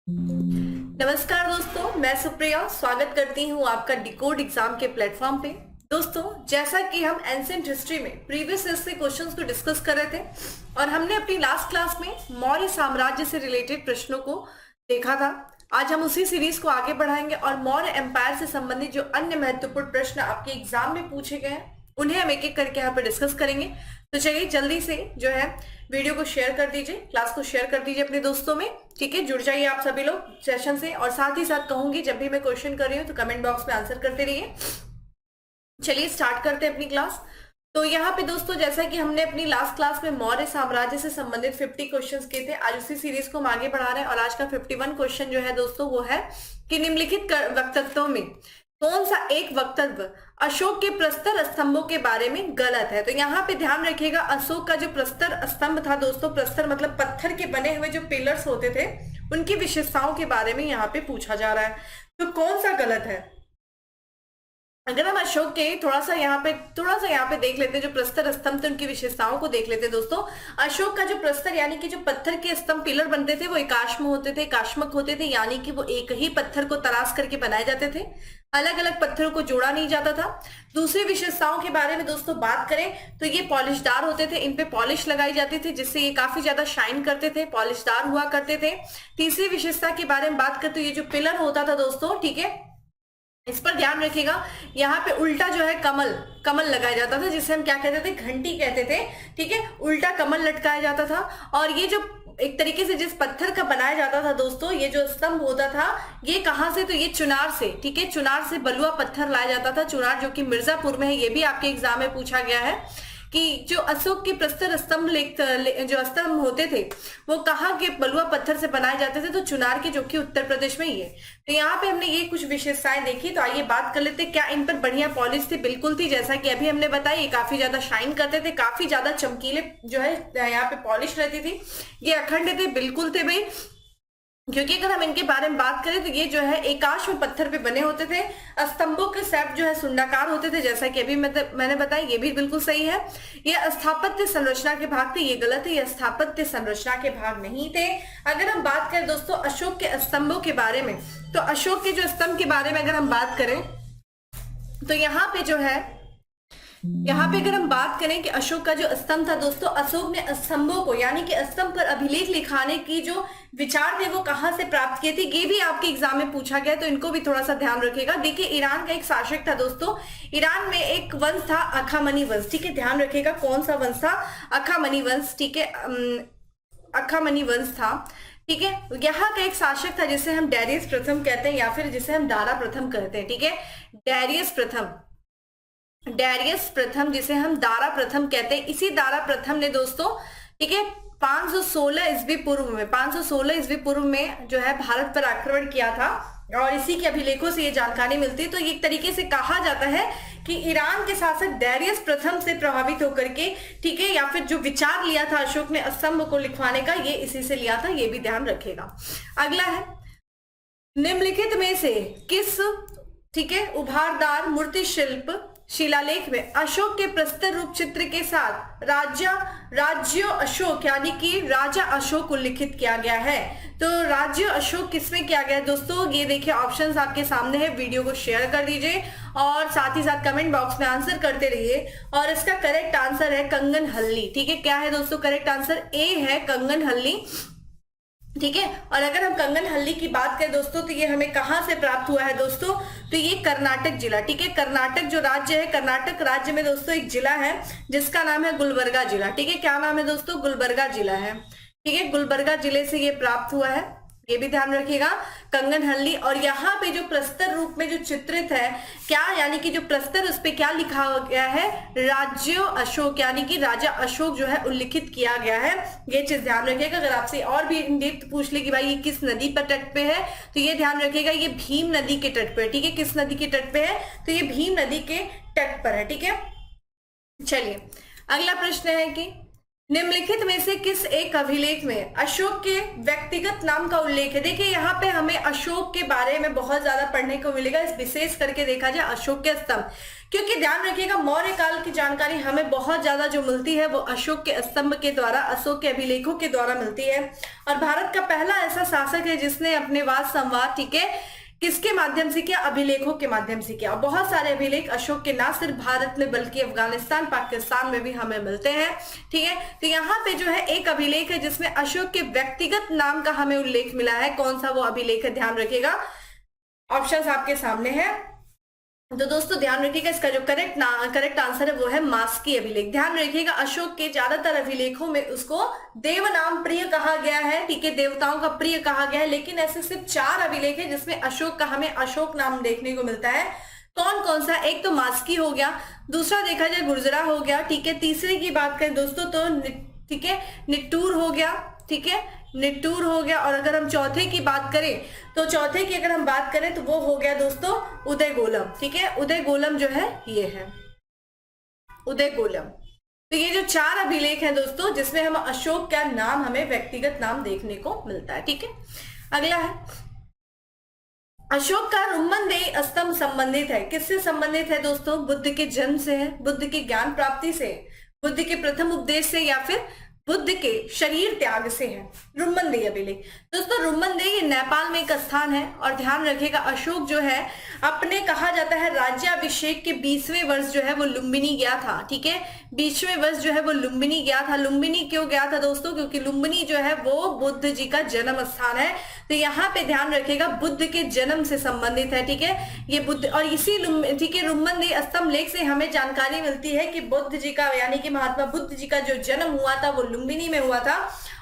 नमस्कार दोस्तों, मैं सुप्रिया स्वागत करती हूँ आपका डिकोड एग्जाम के प्लेटफॉर्म पे। दोस्तों, जैसा कि हम एंशिएंट हिस्ट्री में प्रीवियस ईयर से क्वेश्चंस को डिस्कस कर रहे थे और हमने अपनी लास्ट क्लास में मौर्य साम्राज्य से रिलेटेड प्रश्नों को देखा था। आज हम उसी सीरीज को आगे बढ़ाएंगे और मौर्य एम्पायर से संबंधित जो अन्य महत्वपूर्ण प्रश्न आपके एग्जाम में पूछे गए हैं उन्हें हम एक एक करके यहाँ पे डिस्कस करेंगे। तो चलिए जल्दी से जो है वीडियो को शेयर कर दीजिए, क्लास को शेयर कर दीजिए अपने दोस्तों में। ठीक है, जुड़ जाइए आप सभी लोग सेशन से। और साथ ही साथ कहूंगी, जब भी मैं क्वेश्चन कर रही हूँ तो कमेंट बॉक्स में आंसर करते रहिए। चलिए स्टार्ट करते हैं अपनी क्लास। तो यहाँ पे दोस्तों, जैसा कि हमने अपनी लास्ट क्लास में मौर्य साम्राज्य से संबंधित 50 क्वेश्चंस किए थे, आज उसी सीरीज को हम आगे बढ़ा रहे हैं। और आज का 51 क्वेश्चन जो है दोस्तों वो है कि निम्नलिखित वक्तव्यों में कौन सा एक वक्तव्य अशोक के प्रस्तर स्तंभों के बारे में गलत है। तो यहाँ पे ध्यान रखिएगा, अशोक का जो प्रस्तर स्तंभ था दोस्तों, प्रस्तर मतलब पत्थर के बने हुए जो पिलर्स होते थे उनकी विशेषताओं के बारे में यहाँ पे पूछा जा रहा है। तो कौन सा गलत है? अगर हम अशोक के थोड़ा सा यहाँ पे देख लेते हैं, जो प्रस्तर स्तंभ थे उनकी विशेषताओं को देख लेते हैं दोस्तों। अशोक का जो प्रस्तर यानी कि जो पत्थर के स्तंभ पिलर बनते थे वो एकाश्म होते थे, एकाश्मक होते थे, यानी कि वो एक ही पत्थर को तराश करके बनाए जाते थे, अलग अलग पत्थरों को जोड़ा नहीं जाता था। दूसरी विशेषताओं के बारे में दोस्तों बात करें तो ये पॉलिशदार होते थे, इन पे पॉलिश लगाई जाती थी जिससे ये काफी ज्यादा शाइन करते थे, पॉलिशदार हुआ करते थे। तीसरी विशेषता के बारे में बात करें तो ये जो पिलर होता था दोस्तों, ठीक है, इस पर ध्यान रखिएगा, यहाँ पे उल्टा जो है कमल लगाया जाता था, जिसे हम क्या कहते थे, घंटी कहते थे। ठीक है, उल्टा कमल लटकाया जाता था। और ये जो एक तरीके से जिस पत्थर का बनाया जाता था दोस्तों, ये जो स्तंभ होता था ये कहाँ से, तो ये चुनार से, ठीक है, चुनार से बलुआ पत्थर लाया जाता था। चुनार जो कि मिर्जापुर में है, ये भी आपके एग्जाम में पूछा गया है कि जो अशोक के प्रस्तर स्तंभ जो स्तंभ होते थे वो कहाँ के बलुआ पत्थर से बनाए जाते थे, तो चुनार के, जो कि उत्तर प्रदेश में ही है। तो यहाँ पे हमने ये कुछ विशेषताएं देखी, तो आइए बात कर लेते हैं क्या इन पर बढ़िया पॉलिश थी। बिल्कुल थी, जैसा कि अभी हमने बताया, ये काफी ज्यादा शाइन करते थे, काफी ज्यादा चमकीले जो है यहाँ पे पॉलिश रहती थी। ये अखंड थे, बिल्कुल थे भाई, क्योंकि अगर हम इनके बारे में बात करें तो ये जो है एकाश्म पत्थर पे बने होते थे। स्तंभों के सेट जो है सुंडाकार होते थे, जैसा कि अभी मैंने बताया, ये भी बिल्कुल सही है। ये स्थापत्य संरचना के भाग थे, ये गलत है, ये स्थापत्य संरचना के भाग नहीं थे। अगर हम बात करें दोस्तों अशोक के स्तंभों के बारे में, तो अशोक के जो स्तंभ के बारे में अगर हम बात करें तो यहाँ पे अगर हम बात करें कि अशोक का जो स्तंभ था दोस्तों, अशोक ने स्तंभों को यानी कि स्तंभ पर अभिलेख लिखाने की जो विचार थे वो कहां से प्राप्त किए थे, ये भी आपके एग्जाम में पूछा गया, तो इनको भी थोड़ा सा ध्यान रखिएगा। देखिए, ईरान का एक शासक था दोस्तों, ईरान में एक वंश था अखामनी वंश। ठीक है, ध्यान रखिएगा कौन सा वंश था, अखामनी वंश। ठीक है, अखामनी वंश था। ठीक है, यहाँ का एक शासक था जिसे हम डैरियस प्रथम कहते हैं या फिर जिसे हम दारा प्रथम कहते हैं। ठीक है, डैरियस प्रथम जिसे हम दारा प्रथम कहते हैं। इसी दारा प्रथम ने दोस्तों, ठीक है, 516 ईस्वी पूर्व में जो है भारत पर आक्रमण किया था और इसी के अभिलेखों से ये जानकारी मिलती है। तो एक तरीके से कहा जाता है कि ईरान के शासक डैरियस प्रथम से प्रभावित होकर के, ठीक है, या फिर जो विचार लिया था अशोक ने स्तंभ को लिखवाने का, ये इसी से लिया था, ये भी ध्यान रखेगा। अगला है, निम्नलिखित में से किस, ठीक है, उभारदार मूर्ति शिल्प शिलालेख में अशोक के प्रस्तर रूप चित्र के साथ राज्य अशोक यानी कि राजा अशोक उल्लिखित किया गया है? तो राज्य अशोक किसमें किया गया है दोस्तों? ये देखिए ऑप्शंस आपके सामने है, वीडियो को शेयर कर दीजिए और साथ ही साथ कमेंट बॉक्स में आंसर करते रहिए। और इसका करेक्ट आंसर है कंगनहल्ली। ठीक है, क्या है दोस्तों करेक्ट आंसर? ए है कंगनहल्ली। ठीक है, और अगर हम कंगनहल्ली की बात करें दोस्तों तो ये हमें कहां से प्राप्त हुआ है दोस्तों? तो ये कर्नाटक जिला, ठीक है, कर्नाटक जो राज्य है, कर्नाटक राज्य में दोस्तों एक जिला है जिसका नाम है गुलबर्गा जिला। ठीक है, क्या नाम है दोस्तों? गुलबर्गा जिला है। ठीक है, गुलबर्गा जिले से ये प्राप्त हुआ है, ये भी ध्यान रखिएगा, कंगनहल्ली। और यहाँ पे जो प्रस्तर रूप में जो चित्रित है, क्या यानी कि जो प्रस्तर, उस पे क्या लिखा गया है? राज्य अशोक यानी कि राजा अशोक जो है उल्लिखित किया गया है। ये चीज ध्यान रखिएगा। अगर आपसे और भी इन डेप्थ पूछ ले कि भाई ये किस नदी पर तट पे है, तो ये ध्यान रखिएगा, ये भीम नदी के तट पे है। ठीक है, किस नदी के तट पे है? तो ये भीम नदी के तट पर है। ठीक है, चलिए अगला प्रश्न है कि निम्नलिखित में से किस एक अभिलेख में अशोक के व्यक्तिगत नाम का उल्लेख है? देखिए यहाँ पे हमें अशोक के बारे में बहुत ज्यादा पढ़ने को मिलेगा, इस विशेष करके देखा जाए अशोक के स्तंभ, क्योंकि ध्यान रखिएगा मौर्य काल की जानकारी हमें बहुत ज्यादा जो मिलती है वो अशोक के स्तंभ के द्वारा, अशोक के अभिलेखों के द्वारा मिलती है। और भारत का पहला ऐसा शासक है जिसने अपने वाद संवाद, ठीक है, किसके माध्यम से किया? अभिलेखों के माध्यम से किया। बहुत सारे अभिलेख अशोक के ना सिर्फ भारत में बल्कि अफगानिस्तान, पाकिस्तान में भी हमें मिलते हैं, ठीक है। तो यहाँ पे जो है एक अभिलेख है जिसमें अशोक के व्यक्तिगत नाम का हमें उल्लेख मिला है। कौन सा वो अभिलेख है? ध्यान रखिएगा, ऑप्शंस आपके सामने है। तो दोस्तों ध्यान रखिएगा, इसका जो करेक्ट आंसर है वो है मास्की अभिलेख। ध्यान रखिएगा अशोक के ज्यादातर अभिलेखों में उसको देव नाम प्रिय कहा गया है, ठीक है, देवताओं का प्रिय कहा गया है, लेकिन ऐसे सिर्फ 4 अभिलेख है जिसमें अशोक का हमें अशोक नाम देखने को मिलता है। कौन कौन सा? एक तो मास्की हो गया, दूसरा देखा जाए गुर्जरा हो गया, ठीक है, तीसरे की बात करें दोस्तों तो ठीक है निट्टूर हो गया, ठीक है, निट्टूर हो गया। और अगर हम चौथे की बात करें तो चौथे की अगर हम बात करें तो वो हो गया दोस्तों उदयगोलम, ठीक है, उदयगोलम जो है ये है उदयगोलम। तो ये जो 4 अभिलेख हैं दोस्तों जिसमें हम अशोक का नाम, हमें व्यक्तिगत नाम देखने को मिलता है, ठीक है। अगला है अशोक का रुम्मनदेही स्तंभ संबंधित है, किससे संबंधित है दोस्तों? बुद्ध के जन्म से है, बुद्ध की ज्ञान प्राप्ति से, बुद्ध के प्रथम उपदेश से, या फिर बुद्ध के शरीर त्याग से है? रुम्मनदेही अभिलेख दोस्तों, रुम्मनदेही नेपाल में एक स्थान है। और ध्यान रखिएगा अशोक जो है अपने, कहा जाता है राज्याभिषेक के 20वें वर्ष जो है वो लुम्बिनी गया था, ठीक है, 20वें वर्ष जो है वो लुम्बिनी गया था। लुम्बिनी क्यों गया था दोस्तों? क्योंकि लुम्बिनी जो है वो बुद्ध जी का जन्म स्थान है। तो यहाँ पे ध्यान रखिएगा बुद्ध के जन्म से संबंधित है, ठीक है, ये बुद्ध। और इसी ठीक है रुम्मनदेही स्तंभ लेख से हमें जानकारी मिलती है कि बुद्ध जी का, यानी कि महात्मा बुद्ध जी का जो जन्म हुआ था वो लुम्बिनी में हुआ था।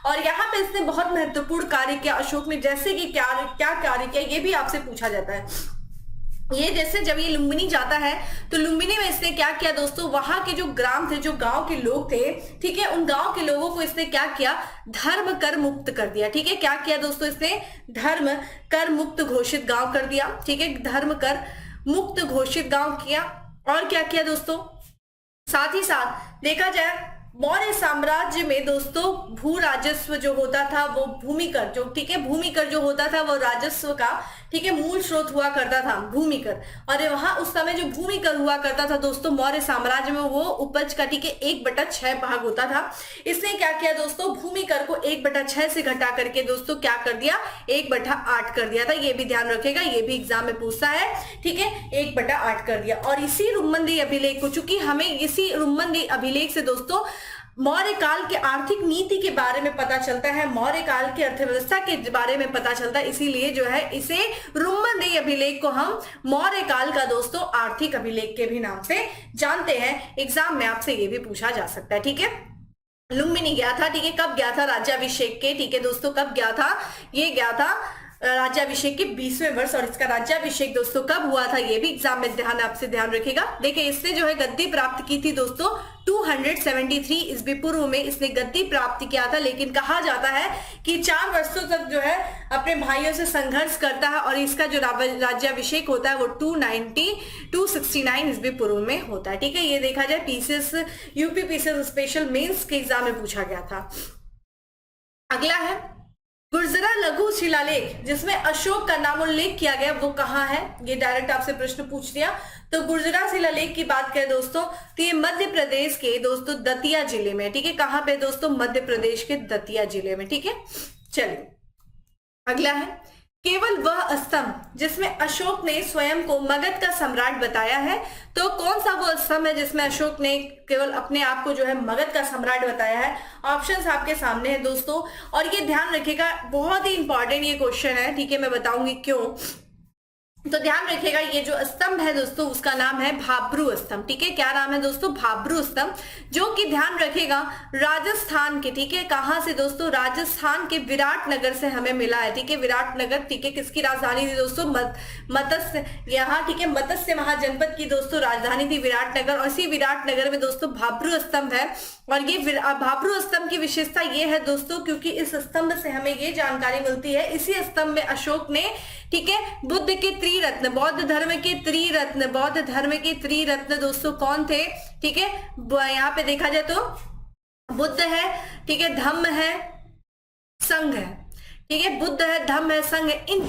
और यहाँ पे इसने बहुत महत्वपूर्ण कार्य किया अशोक ने, जैसे कि क्या कार्य किया ये भी आपसे पूछा जाता है। ये जैसे जब ये लुम्बिनी जाता है तो लुम्बिनी में इसने क्या किया दोस्तों? वहां के जो ग्राम थे, जो गांव के लोग थे, ठीक है, उन गांव के लोगों को इसने क्या किया? धर्म कर मुक्त कर दिया, ठीक है। क्या किया दोस्तों? इसने धर्म कर मुक्त घोषित गांव कर दिया, ठीक है, धर्म कर मुक्त घोषित गांव किया। और क्या किया दोस्तों? साथ ही साथ देखा जाए मौर्य साम्राज्य में दोस्तों भू राजस्व जो होता था वो भूमिकर जो, ठीक है, भूमिकर जो होता था वो राजस्व का, ठीक है, मूल स्रोत हुआ करता था भूमिकर। और वहां उस समय जो भूमिकर हुआ करता था दोस्तों मौर्य साम्राज्य में, वो उपज का, ठीक है, 1/6 भाग होता था। इसने क्या किया दोस्तों? भूमिकर को 1/6 से घटा करके दोस्तों क्या कर दिया? 1/8 कर दिया था। ये भी ध्यान रखेगा, ये भी एग्जाम में पूछता है, ठीक है, 1/8 कर दिया। और इसी रुम्मनदेही अभिलेख को, चूंकि हमें इसी रुम्मनदेही अभिलेख से दोस्तों मौर्य काल के आर्थिक नीति के बारे में पता चलता है, मौर्य काल की अर्थव्यवस्था के बारे में पता चलता है, इसीलिए जो है इसे रुम्मनदेही अभिलेख को हम मौर्य काल का दोस्तों आर्थिक अभिलेख के भी नाम से जानते हैं। एग्जाम में आपसे ये भी पूछा जा सकता है, ठीक है। लुम्बिनी गया था, ठीक है, कब गया था? राज्याभिषेक के, ठीक है दोस्तों, कब गया था? ये गया था राज्याभिषेक के 20वें वर्ष। और इसका राज्याभिषेक दोस्तों कब हुआ था ये भी एग्जाम में आपसे ध्यान रखेगा। देखिए इसने जो है गद्दी प्राप्त की थी दोस्तों 273 ईस्वी पूर्व में इसने गद्दी प्राप्त किया था, लेकिन कहा जाता है कि 4 वर्षों तक जो है अपने भाइयों से संघर्ष करता है और इसका जो राज्याभिषेक होता है वो 269 ईस्वी पूर्व में होता है, ठीक है। ये देखा जाए PCS UP PCS special mains के एग्जाम में पूछा गया था। अगला है गुर्जरा लघु शिलालेख जिसमें अशोक का नाम उल्लेख किया गया, वो कहाँ है? ये डायरेक्ट आपसे प्रश्न पूछ दिया। तो गुर्जरा शिलालेख की बात करें दोस्तों तो ये मध्य प्रदेश के दोस्तों दतिया जिले में, ठीक है। कहाँ पे दोस्तों? मध्य प्रदेश के दतिया जिले में, ठीक है। चलिए अगला है केवल वह स्तंभ जिसमें अशोक ने स्वयं को मगध का सम्राट बताया है। तो कौन सा वो स्तंभ है जिसमें अशोक ने केवल अपने आप को जो है मगध का सम्राट बताया है? ऑप्शंस आपके सामने है दोस्तों, और ये ध्यान रखिएगा बहुत ही इंपॉर्टेंट ये क्वेश्चन है, ठीक है। मैं बताऊंगी क्यों। तो ध्यान रखिएगा ये जो स्तंभ है दोस्तों उसका नाम है भाब्रू स्तंभ, ठीक है। क्या नाम है दोस्तों? भाब्रू स्तंभ, जो कि ध्यान रखिएगा राजस्थान के, ठीक है। कहां से दोस्तों? राजस्थान के विराटनगर से हमें मिला है, ठीक है। विराटनगर, ठीक है, किसकी राजधानी थी दोस्तों? मत्स्य, यहाँ, ठीक है, मत्स्य महाजनपद की दोस्तों राजधानी थी विराटनगर। और इसी विराटनगर में दोस्तों भाब्रू स्तंभ है। और ये भाब्रू स्तंभ की विशेषता ये है दोस्तों क्योंकि इस स्तंभ से हमें ये जानकारी मिलती है, इसी स्तंभ में अशोक ने, ठीक है, बुद्ध के त्रिरत्न, बौद्ध धर्म के त्रिरत्न दोस्तों कौन थे? ठीक है, यहाँ पे देखा जाए तो बुद्ध है, ठीक है, धम्म है, संघ है, ठीक है, बुद्ध है, धम्म है, संघ है। इन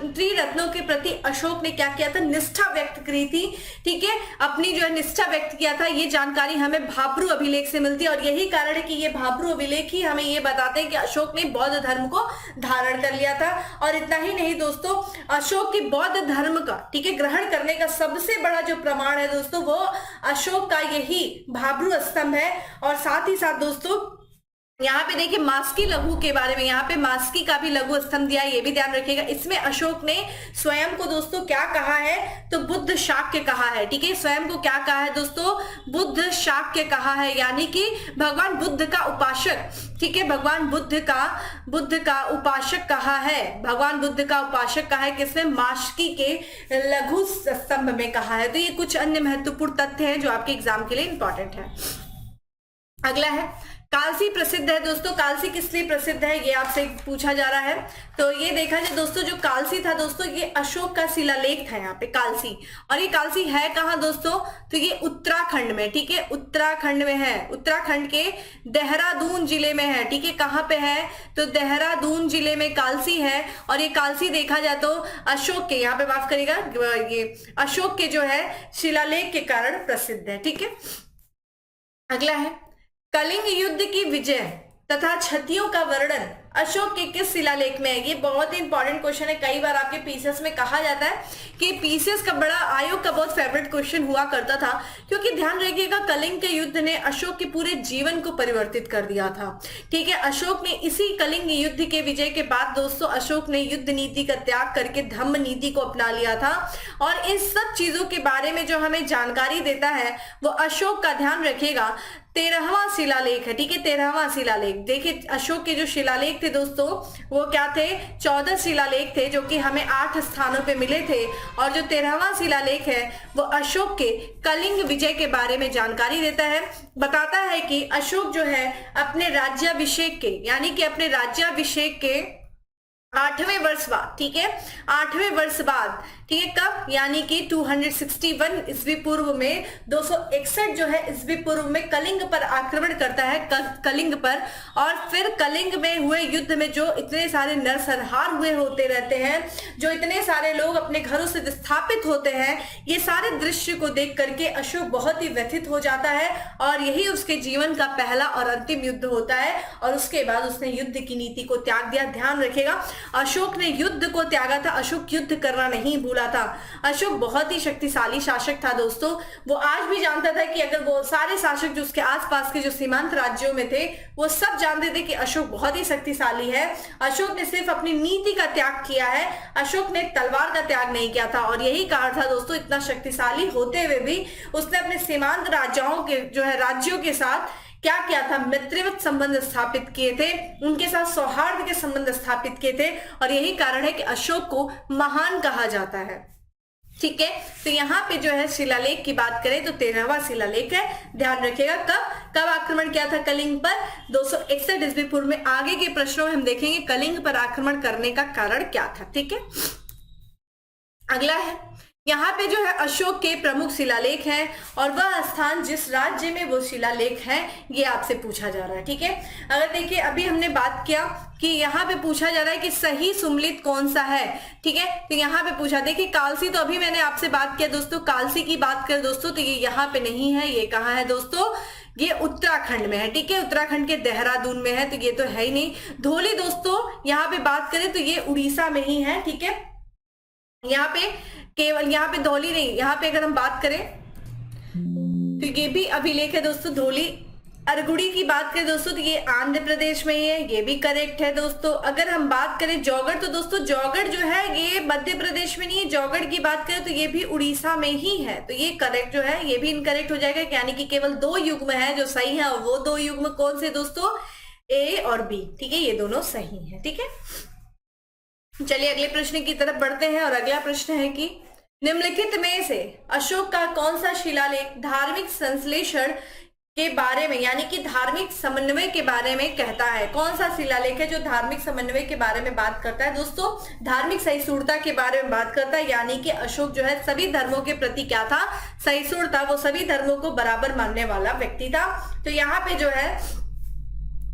त्रिरत्नों के प्रति अशोक ने क्या किया था, निष्ठा व्यक्त करी थी, ठीक है, अपनी जो है निष्ठा व्यक्त किया था। ये जानकारी हमें भाब्रू अभिलेख से मिलती है और यही कारण है कि ये भाब्रू अभिलेख ही हमें ये बताते हैं कि अशोक ने बौद्ध धर्म को धारण कर लिया था। और इतना ही नहीं दोस्तों, अशोक की बौद्ध धर्म का, ठीक है, ग्रहण करने का सबसे बड़ा जो प्रमाण है दोस्तों, वो अशोक का यही भाब्रू स्तंभ है। और साथ ही साथ दोस्तों यहाँ पे देखिए मास्की लघु के बारे में, यहाँ पे मास्की का भी लघु स्तंभ दिया है, ये भी ध्यान रखिएगा। इसमें अशोक ने स्वयं को दोस्तों क्या कहा है, तो बुद्ध शाक्य कहा है, ठीक है, स्वयं को क्या कहा है दोस्तों, बुद्ध शाक्य कहा है, यानी कि भगवान बुद्ध का उपासक, ठीक है, भगवान बुद्ध का उपासक कहा है, भगवान बुद्ध का उपासक कहा है, किसमें, मास्की के लघु स्तंभ में कहा है। तो ये कुछ अन्य महत्वपूर्ण तथ्य हैं जो आपके एग्जाम के लिए इंपॉर्टेंट है। अगला है कालसी प्रसिद्ध है दोस्तों। कालसी किस लिए प्रसिद्ध है, ये आपसे पूछा जा रहा है। तो ये देखा जाए दोस्तों, जो कालसी था दोस्तों, ये अशोक का शिलालेख था यहाँ पे कालसी। और ये कालसी है कहाँ दोस्तों, तो ये उत्तराखंड में, ठीक है, उत्तराखंड में है, उत्तराखंड के देहरादून जिले में है, ठीक है, कहाँ पे है, तो देहरादून जिले में कालसी है। और ये कालसी देखा जाए तो अशोक के, यहाँ पे माफ करिएगा, ये अशोक के जो है शिलालेख के कारण प्रसिद्ध है, ठीक है। अगला है कलिंग युद्ध की विजय तथा क्षतियों का वर्णन अशोक के किस शिलालेख में है। ये बहुत ही इंपॉर्टेंट क्वेश्चन है, कई बार आपके पीसीएस में कहा जाता है कि पीसीएस का बड़ा आयोग का बहुत फेवरेट क्वेश्चन हुआ करता था, क्योंकि ध्यान रखिएगा कलिंग के युद्ध ने अशोक के पूरे जीवन को परिवर्तित कर दिया था, ठीक है। अशोक ने इसी कलिंग युद्ध के विजय के बाद दोस्तों अशोक ने युद्ध नीति का त्याग करके धम्म नीति को अपना लिया था। और इन सब चीजों के बारे में जो हमें जानकारी देता है वो अशोक का, ध्यान रखिएगा, 13वां शिलालेख है, ठीक है, 13वां शिलालेख। देखिए अशोक के जो शिलालेख थे दोस्तों वो क्या थे, 14 शिलालेख थे जो कि हमें 8 स्थानों पे मिले थे। और जो 13वां शिलालेख है वो अशोक के कलिंग विजय के बारे में जानकारी देता है, बताता है कि अशोक जो है अपने राज्याभिषेक के, यानी कि अपने राज्याभिषेक के 8वें वर्ष बाद, ठीक है, 8वें वर्ष बाद, ठीक है, कब, यानी कि 261 ईस्वी पूर्व में, 261 जो है ईस्वी पूर्व में कलिंग पर आक्रमण करता है, कलिंग पर। और फिर कलिंग में हुए युद्ध में जो इतने सारे नरसंहार हुए होते रहते हैं, जो इतने सारे लोग अपने घरों से विस्थापित होते हैं, ये सारे दृश्य को देख करके अशोक बहुत ही व्यथित हो जाता है और यही उसके जीवन का पहला और अंतिम युद्ध होता है। और उसके बाद उसने युद्ध की नीति को त्याग दिया। ध्यान रखिएगा अशोक ने युद्ध को त्यागा था, अशोक युद्ध करना नहीं भूला था। अशोक बहुत ही शक्तिशाली शासक था दोस्तों। वो आज भी जानता था कि अगर वो सारे शासक जो उसके आसपास के जो सीमांत राज्यों में थे वो सब जानते थे कि अशोक बहुत ही शक्तिशाली है। अशोक ने सिर्फ अपनी नीति का त्याग किया है, अशोक ने तलवार का त्याग नहीं किया था। और यही कारण था दोस्तों, इतना शक्तिशाली होते हुए भी उसने अपने सीमांत राज्यों के जो है राज्यों के साथ क्या किया था, मित्रवत संबंध स्थापित किए थे, उनके साथ सौहार्द के संबंध स्थापित किए थे। और यही कारण है कि अशोक को महान कहा जाता है, ठीक है। तो यहाँ पे जो है शिलालेख की बात करें तो 13वां शिलालेख है। ध्यान रखिएगा कब आक्रमण किया था कलिंग पर, 261 ईस्वी पूर्व में। आगे के प्रश्नों में हम देखेंगे कलिंग पर आक्रमण करने का कारण क्या था, ठीक है। अगला है, यहाँ पे जो है अशोक के प्रमुख शिलालेख हैं और वह स्थान जिस राज्य में वो शिलालेख है ये आपसे पूछा जा रहा है, ठीक है। अगर देखिए अभी हमने बात किया कि यहाँ पे पूछा जा रहा है कि सही सुमलित कौन सा है, ठीक है। तो यहाँ पे पूछा, देखिए कालसी तो अभी मैंने आपसे बात किया दोस्तों, कालसी की बात करें दोस्तों तो ये यहाँ पे नहीं है, ये कहाँ है दोस्तों, ये उत्तराखंड में है, ठीक है, उत्तराखंड के देहरादून में है, तो ये तो है ही नहीं। धौली दोस्तों यहाँ पे बात करें तो ये उड़ीसा में ही है, ठीक है। यहाँ पे केवल यहाँ पे धौली नहीं, यहाँ पे अगर हम बात करें तो ये भी अभिलेख है दोस्तों। धौली अरगुड़ी की बात करें दोस्तों तो ये आंध्र प्रदेश में ही है, ये भी करेक्ट है दोस्तों। अगर हम बात करें जौगढ़ तो दोस्तों जौगढ़ जो है ये मध्य प्रदेश में नहीं है, जौगढ़ की बात करें तो ये भी उड़ीसा में ही है, तो ये करेक्ट जो है ये भी इनकरेक्ट हो जाएगा, यानी कि केवल 2 युग्म है जो सही है। और वो 2 युग्म कौन से दोस्तों, ए और बी, ठीक है, ये दोनों सही है, ठीक है। चलिए अगले प्रश्न की तरफ बढ़ते हैं और अगला प्रश्न है कि निम्नलिखित में से अशोक का कौन सा शिलालेख धार्मिक संश्लेषण के बारे में यानी कि धार्मिक समन्वय के बारे में कहता है। कौन सा शिलालेख है जो धार्मिक समन्वय के बारे में बात करता है? दोस्तों धार्मिक सहिष्णुता के बारे में बात करता है, यानी कि अशोक जो है सभी धर्मों के प्रति क्या था? सहिष्णु था, वो सभी धर्मों को बराबर मानने वाला व्यक्ति था। तो यहाँ पे जो है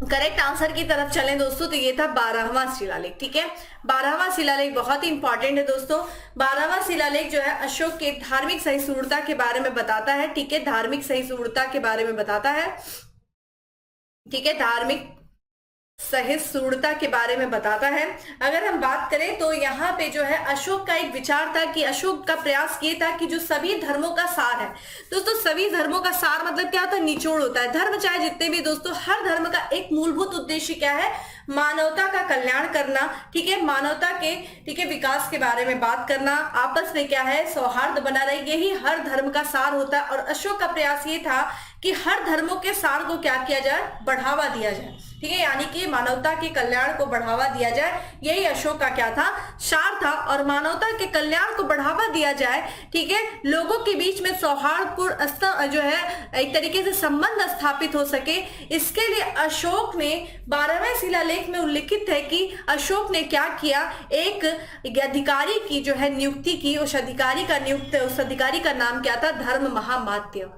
करेक्ट आंसर की तरफ चलें दोस्तों, तो ये था 12वां शिलालेख। ठीक है, 12वां शिलालेख बहुत ही इंपॉर्टेंट है दोस्तों। 12वां शिलालेख जो है अशोक के धार्मिक सहिष्णुता के बारे में बताता है। ठीक है, धार्मिक सहिष्णुता के बारे में बताता है। ठीक है, धार्मिक सहिष्णुता के बारे में बताता है। अगर हम बात करें तो यहाँ पे जो है अशोक का एक विचार था कि अशोक का प्रयास ये था कि जो सभी धर्मों का सार है दोस्तों, सभी धर्मों का सार मतलब क्या होता है? निचोड़ होता है। धर्म चाहे जितने भी दोस्तों, हर धर्म का एक मूलभूत उद्देश्य क्या है? मानवता का कल्याण करना। ठीक है, मानवता के ठीक है विकास के बारे में बात करना, आपस में क्या है? सौहार्द बना रहे, यही हर धर्म का सार होता है। और अशोक का प्रयास ये था कि हर धर्मों के सार को क्या किया जाए? बढ़ावा दिया जाए। ठीक है, यानी कि मानवता के कल्याण को बढ़ावा दिया जाए, यही अशोक का क्या था? सार था। और मानवता के कल्याण को बढ़ावा दिया जाए, ठीक है, लोगों के बीच में सौहार्दपूर्ण जो है एक तरीके से संबंध स्थापित हो सके, इसके लिए अशोक ने 12वें शिलालेख में उल्लिखित है कि अशोक ने क्या किया? एक अधिकारी की जो है नियुक्ति की। उस अधिकारी का नाम क्या था? धर्म महामात्य।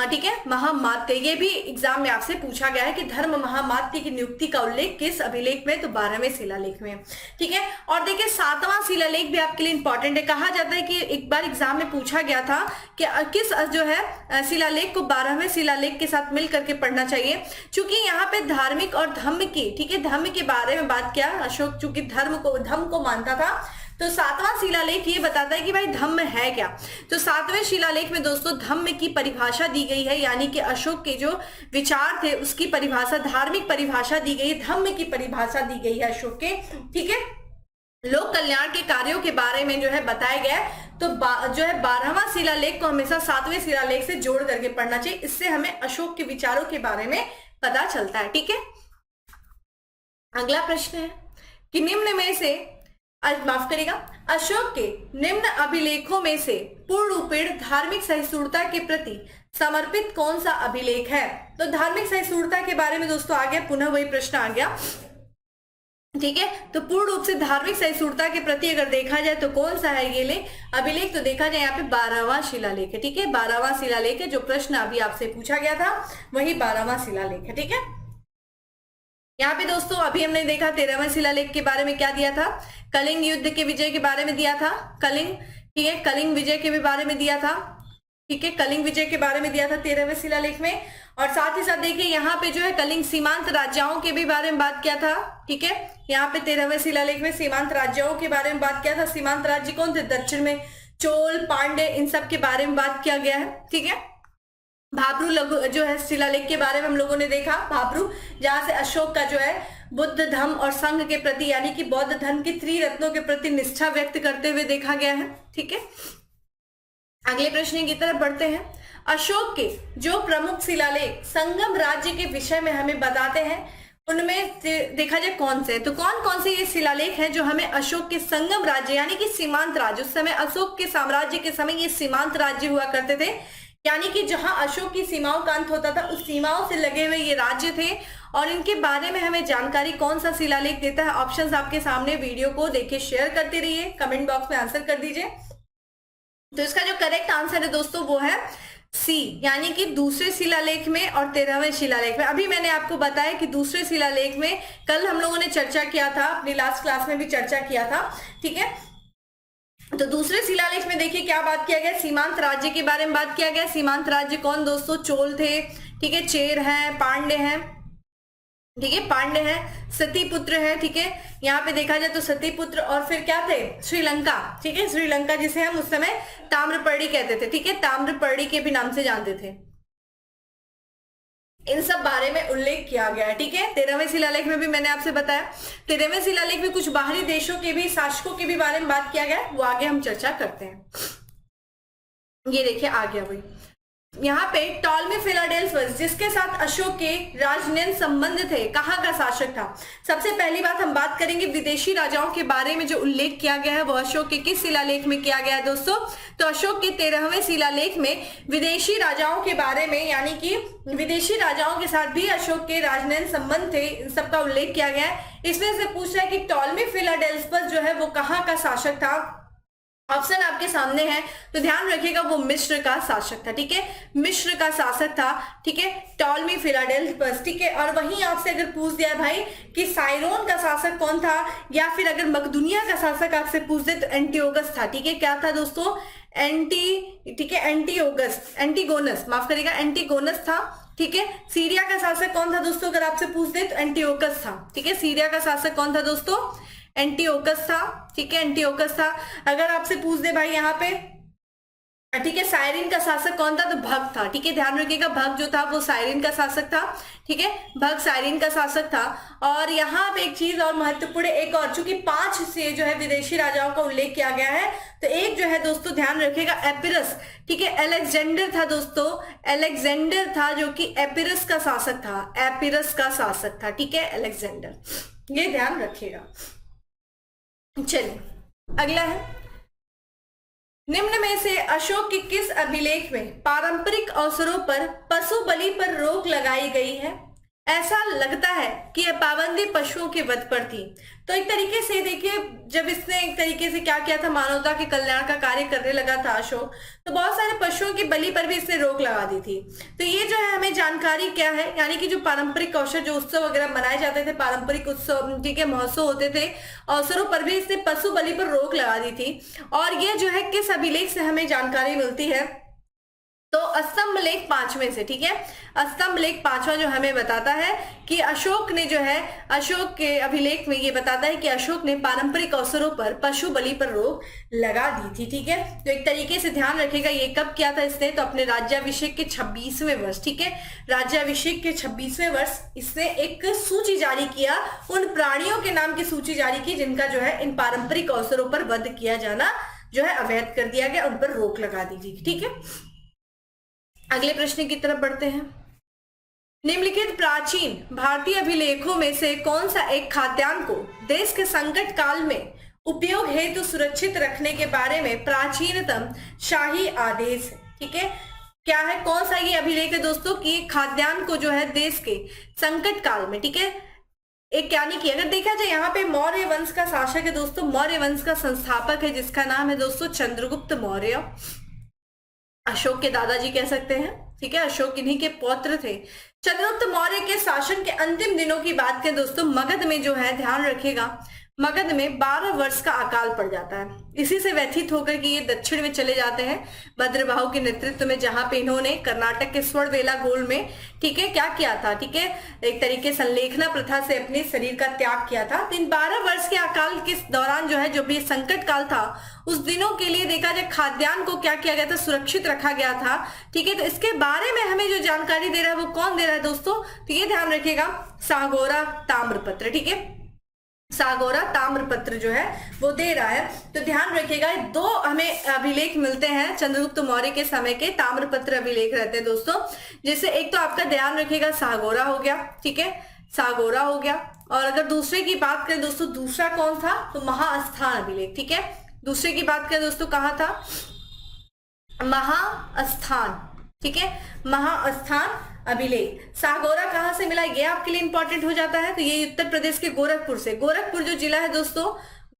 ठीक है, महामात्य। ये भी एग्जाम में आपसे पूछा गया है कि धर्म महामात्य की नियुक्ति का उल्लेख किस अभिलेख में? तो 12वें शिलालेख में। ठीक है, और देखिए 7वां शिलालेख भी आपके लिए इंपॉर्टेंट है। कहा जाता है कि एक बार एग्जाम में पूछा गया था कि किस जो है शिलालेख को 12वें शिलालेख के साथ मिल करके पढ़ना चाहिए, क्योंकि यहाँ पे धार्मिक और धम्म की, ठीक है, धम्म के बारे में बात किया। अशोक चूंकि धर्म को मानता था, तो 7वां शिलालेख ये बताता है कि भाई धम्म है क्या। तो 7वें शिलालेख में दोस्तों धम्म की परिभाषा दी गई है, यानी कि अशोक के जो विचार थे उसकी परिभाषा, धार्मिक परिभाषा दी गई है, धम्म की परिभाषा दी गई है अशोक के। ठीक है, लोक कल्याण के कार्यों के बारे में जो है बताया गया है। तो जो है 12वां शिलालेख को हमेशा 7वें शिलालेख से जोड़ करके पढ़ना चाहिए, इससे हमें अशोक के विचारों के बारे में पता चलता है। ठीक है, अगला प्रश्न है कि निम्न में से माफ करिएगा, अशोक के निम्न अभिलेखों में से पूर्ण रूपेण धार्मिक सहिष्णुता के प्रति समर्पित कौन सा अभिलेख है? तो धार्मिक सहिष्णुता के बारे में दोस्तों आ गया, पुनः वही प्रश्न आ गया। ठीक है, तो पूर्ण रूप से धार्मिक सहिष्णुता के प्रति अगर देखा जाए तो कौन सा है ये अभिलेख? तो देखा जाए यहाँ पे 12वां शिलालेख है। ठीक है, 12वां शिलालेख है। जो प्रश्न अभी आपसे पूछा गया था वही 12वां शिलालेख है। ठीक है, यहाँ पे दोस्तों अभी हमने देखा 13वें शिलालेख के बारे में क्या दिया था? कलिंग युद्ध के विजय के बारे में दिया था। कलिंग, ठीक है, कलिंग विजय के भी बारे में दिया था। ठीक है, कलिंग विजय के बारे में दिया था 13वें शिलालेख में। और साथ ही साथ देखिए यहाँ पे जो है कलिंग सीमांत राज्यों के भी बारे में बात किया था। ठीक है, यहाँ पे 13वें शिलालेख में सीमांत राज्यों के बारे में बात किया था। सीमांत राज्य कौन थे? दक्षिण में चोल, पांडे, इन सब के बारे में बात किया गया है। ठीक है, भाब्रू लघु जो है शिलालेख के बारे में हम लोगों ने देखा, भाब्रू, जहां से अशोक का जो है बुद्ध धम्म और संघ के प्रति यानी कि बौद्ध धर्म की त्रिरत्नों के प्रति निष्ठा व्यक्त करते हुए देखा गया है। ठीक है, अगले प्रश्न की तरफ बढ़ते हैं। अशोक के जो प्रमुख शिलालेख संगम राज्य के विषय में हमें बताते हैं, उनमें देखा जाए कौन से, तो कौन कौन से ये शिलालेख हैं जो हमें अशोक के संगम राज्य यानी कि सीमांत राज्य, उस समय अशोक के साम्राज्य के समय ये सीमांत राज्य हुआ करते थे, यानी कि जहां अशोक की सीमाओं का अंत होता था उस सीमाओं से लगे हुए ये राज्य थे, और इनके बारे में हमें जानकारी कौन सा शिलालेख देता है? ऑप्शंस आपके सामने, वीडियो को देखिए, शेयर करते रहिए, कमेंट बॉक्स में आंसर कर दीजिए। तो इसका जो करेक्ट आंसर है दोस्तों वो है सी, यानी कि दूसरे शिलालेख में और 13वें शिलालेख में। अभी मैंने आपको बताया कि दूसरे शिलालेख में कल हम लोगों ने चर्चा किया था, अपनी लास्ट क्लास में भी चर्चा किया था। ठीक है, तो दूसरे शिलालेख में देखिए क्या बात किया गया? सीमांत राज्य के बारे में बात किया गया। सीमांत राज्य कौन दोस्तों? चोल थे, ठीक है, चेर है, पांडे हैं, ठीक है, पांडे हैं, सतीपुत्र है। ठीक है, यहाँ पे देखा जाए तो सतीपुत्र, और फिर क्या थे? श्रीलंका। ठीक है, श्रीलंका जिसे हम उस समय ताम्रपर्णी कहते थे। ठीक है, ताम्रपर्णी के भी नाम से जानते थे। इन सब बारे में उल्लेख किया गया है। ठीक है, 13वें शिलालेख में भी मैंने आपसे बताया। 13वें शिलालेख में कुछ बाहरी देशों के भी शासकों के भी बारे में बात किया गया है, वो आगे हम चर्चा करते हैं। ये देखिए आ गया भाई। यहाँ पे टॉलमी फिलाडेल्फस जिसके साथ अशोक के राजनयन संबंध थे, कहाँ का शासक था? सबसे पहली बात हम बात करेंगे विदेशी राजाओं के बारे में जो उल्लेख किया गया है वो अशोक के किस शिलालेख में किया गया है दोस्तों? तो अशोक के 13वें शिलालेख में विदेशी राजाओं के बारे में, यानी कि विदेशी राजाओं के साथ भी अशोक के राजनयन संबंध थे, इन सबका उल्लेख किया गया है। इसमें से पूछ रहा है कि टॉलमी फिलाडेल्फस जो है वो कहाँ का शासक था? ऑप्शन आपके सामने है, तो ध्यान रखिएगा वो मिस्र का शासक था। ठीक है, मिस्र का शासक था। ठीक है, टॉलमी फिलाडेल्फस। ठीक है, और वहीं आपसे अगर पूछ दिया भाई कि साइरोन का शासक कौन था, या फिर अगर मकदुनिया का शासक आपसे पूछ दे तो एंटियोगस था। ठीक है, क्या था दोस्तों? ठीक है, एंटीगोनस, माफ करिएगा, एंटीगोनस था। ठीक है, सीरिया का शासक कौन था दोस्तों? अगर आपसे पूछ दे तो एंटियोकस था। ठीक है, सीरिया का शासक कौन था दोस्तों? एंटियोकस था। ठीक है, एंटियोकस था। अगर आपसे पूछ दे भाई यहाँ पे, ठीक है, साइरिन का शासक कौन था? तो भग था। ठीक है, ध्यान रखिएगा, भग जो था वो साइरिन का शासक था। ठीक है, भग साइरिन का शासक था। और यहाँ पे एक चीज और महत्वपूर्ण, एक और, चूंकि 5 से जो है विदेशी राजाओं का उल्लेख किया गया है, तो एक जो है दोस्तों ध्यान रखिएगा एपिरस। ठीक है, अलेक्जेंडर था दोस्तों, अलेक्जेंडर था जो कि एपिरस का शासक था, एपिरस का शासक था। ठीक है, अलेक्जेंडर, ये ध्यान रखिएगा। चलिए अगला है, निम्न में से अशोक के किस अभिलेख में पारंपरिक अवसरों पर पशु बलि पर रोक लगाई गई है? ऐसा लगता है कि यह पाबंदी पशुओं के वध पर थी। तो एक तरीके से देखिए, जब इसने एक तरीके से क्या किया था, मानवता के कल्याण का कार्य करने लगा था अशोक, तो बहुत सारे पशुओं की बलि पर भी इसने रोक लगा दी थी। तो ये जो है हमें जानकारी क्या है, यानी कि जो पारंपरिक अवसर, जो उत्सव वगैरह मनाए जाते थे, पारंपरिक उत्सव, ठीक है, महोत्सव होते थे, अवसरों पर भी इसने पशु बलि पर रोक लगा दी थी। और ये जो है किस अभिलेख से हमें जानकारी मिलती है? तो स्तंभ लेख 5वें से। ठीक है, स्तंभ लेख 5वां जो हमें बताता है कि अशोक ने जो है, अशोक के अभिलेख में ये बताता है कि अशोक ने पारंपरिक अवसरों पर पशु बलि पर रोक लगा दी थी। ठीक है, तो एक तरीके से ध्यान रखिएगा ये कब किया था इसने? तो अपने राज्याभिषेक के 26वें वर्ष। ठीक है, राज्याभिषेक के 26वें वर्ष इसने एक सूची जारी किया, उन प्राणियों के नाम की सूची जारी की जिनका जो है इन पारंपरिक अवसरों पर वध किया जाना जो है अवैध कर दिया गया, उन पर रोक लगा दी थी। ठीक है, अगले प्रश्न की तरफ बढ़ते हैं। निम्नलिखित प्राचीन भारतीय अभिलेखों में से कौन सा एक खाद्यान्न को देश के संकट काल में उपयोग हेतु सुरक्षित रखने के बारे में प्राचीनतम शाही आदेश है? ठीक है, क्या है, कौन सा ये अभिलेख है दोस्तों कि खाद्यान्न को जो है देश के संकट काल में, ठीक है, एक, यानी कि अगर देखा जाए यहाँ पे मौर्य वंश का शासक है दोस्तों, मौर्य वंश का संस्थापक है जिसका नाम है दोस्तों चंद्रगुप्त मौर्य, अशोक के दादाजी कह सकते हैं। ठीक है, अशोक इन्हीं के पौत्र थे। चंद्रगुप्त मौर्य के शासन के अंतिम दिनों की बात करें दोस्तों, मगध में जो है ध्यान रखिएगा, मगध में 12 वर्ष का अकाल पड़ जाता है। इसी से व्यथित होकर कि ये दक्षिण में चले जाते हैं भद्रबाहु के नेतृत्व में, जहां पे इन्होंने कर्नाटक के स्वर्णवेला गोल में, ठीक है, क्या किया था? ठीक है, एक तरीके संलेखना प्रथा से अपने शरीर का त्याग किया था। तो इन 12 वर्ष के अकाल के दौरान जो है, जो भी संकट काल था, उस दिनों के लिए देखा जाए खाद्यान्न को क्या किया गया था? सुरक्षित रखा गया था। ठीक है, तो इसके बारे में हमें जो जानकारी दे रहा है वो कौन दे रहा है दोस्तों? तो ये ध्यान रखिएगा, सागोरा ताम्रपत्र। ठीक है, सागोरा ताम्रपत्र जो है वो दे रहा है। तो ध्यान रखिएगा, 2 हमें अभिलेख मिलते हैं चंद्रगुप्त मौर्य के समय के, ताम्रपत्र अभिलेख रहते हैं दोस्तों, जैसे एक तो आपका ध्यान रखिएगा सागोरा हो गया। ठीक है, सागोरा हो गया। और अगर दूसरे की बात करें दोस्तों, दूसरा कौन था? तो महास्थान अभिलेख। ठीक है, दूसरे की बात करें दोस्तों, कहाँ था? महास्थान। ठीक है, महास्थान अभिलेख। सागोरा कहां से मिला, ये आपके लिए इंपॉर्टेंट हो जाता है। तो ये उत्तर प्रदेश के गोरखपुर से, गोरखपुर जो जिला है दोस्तों,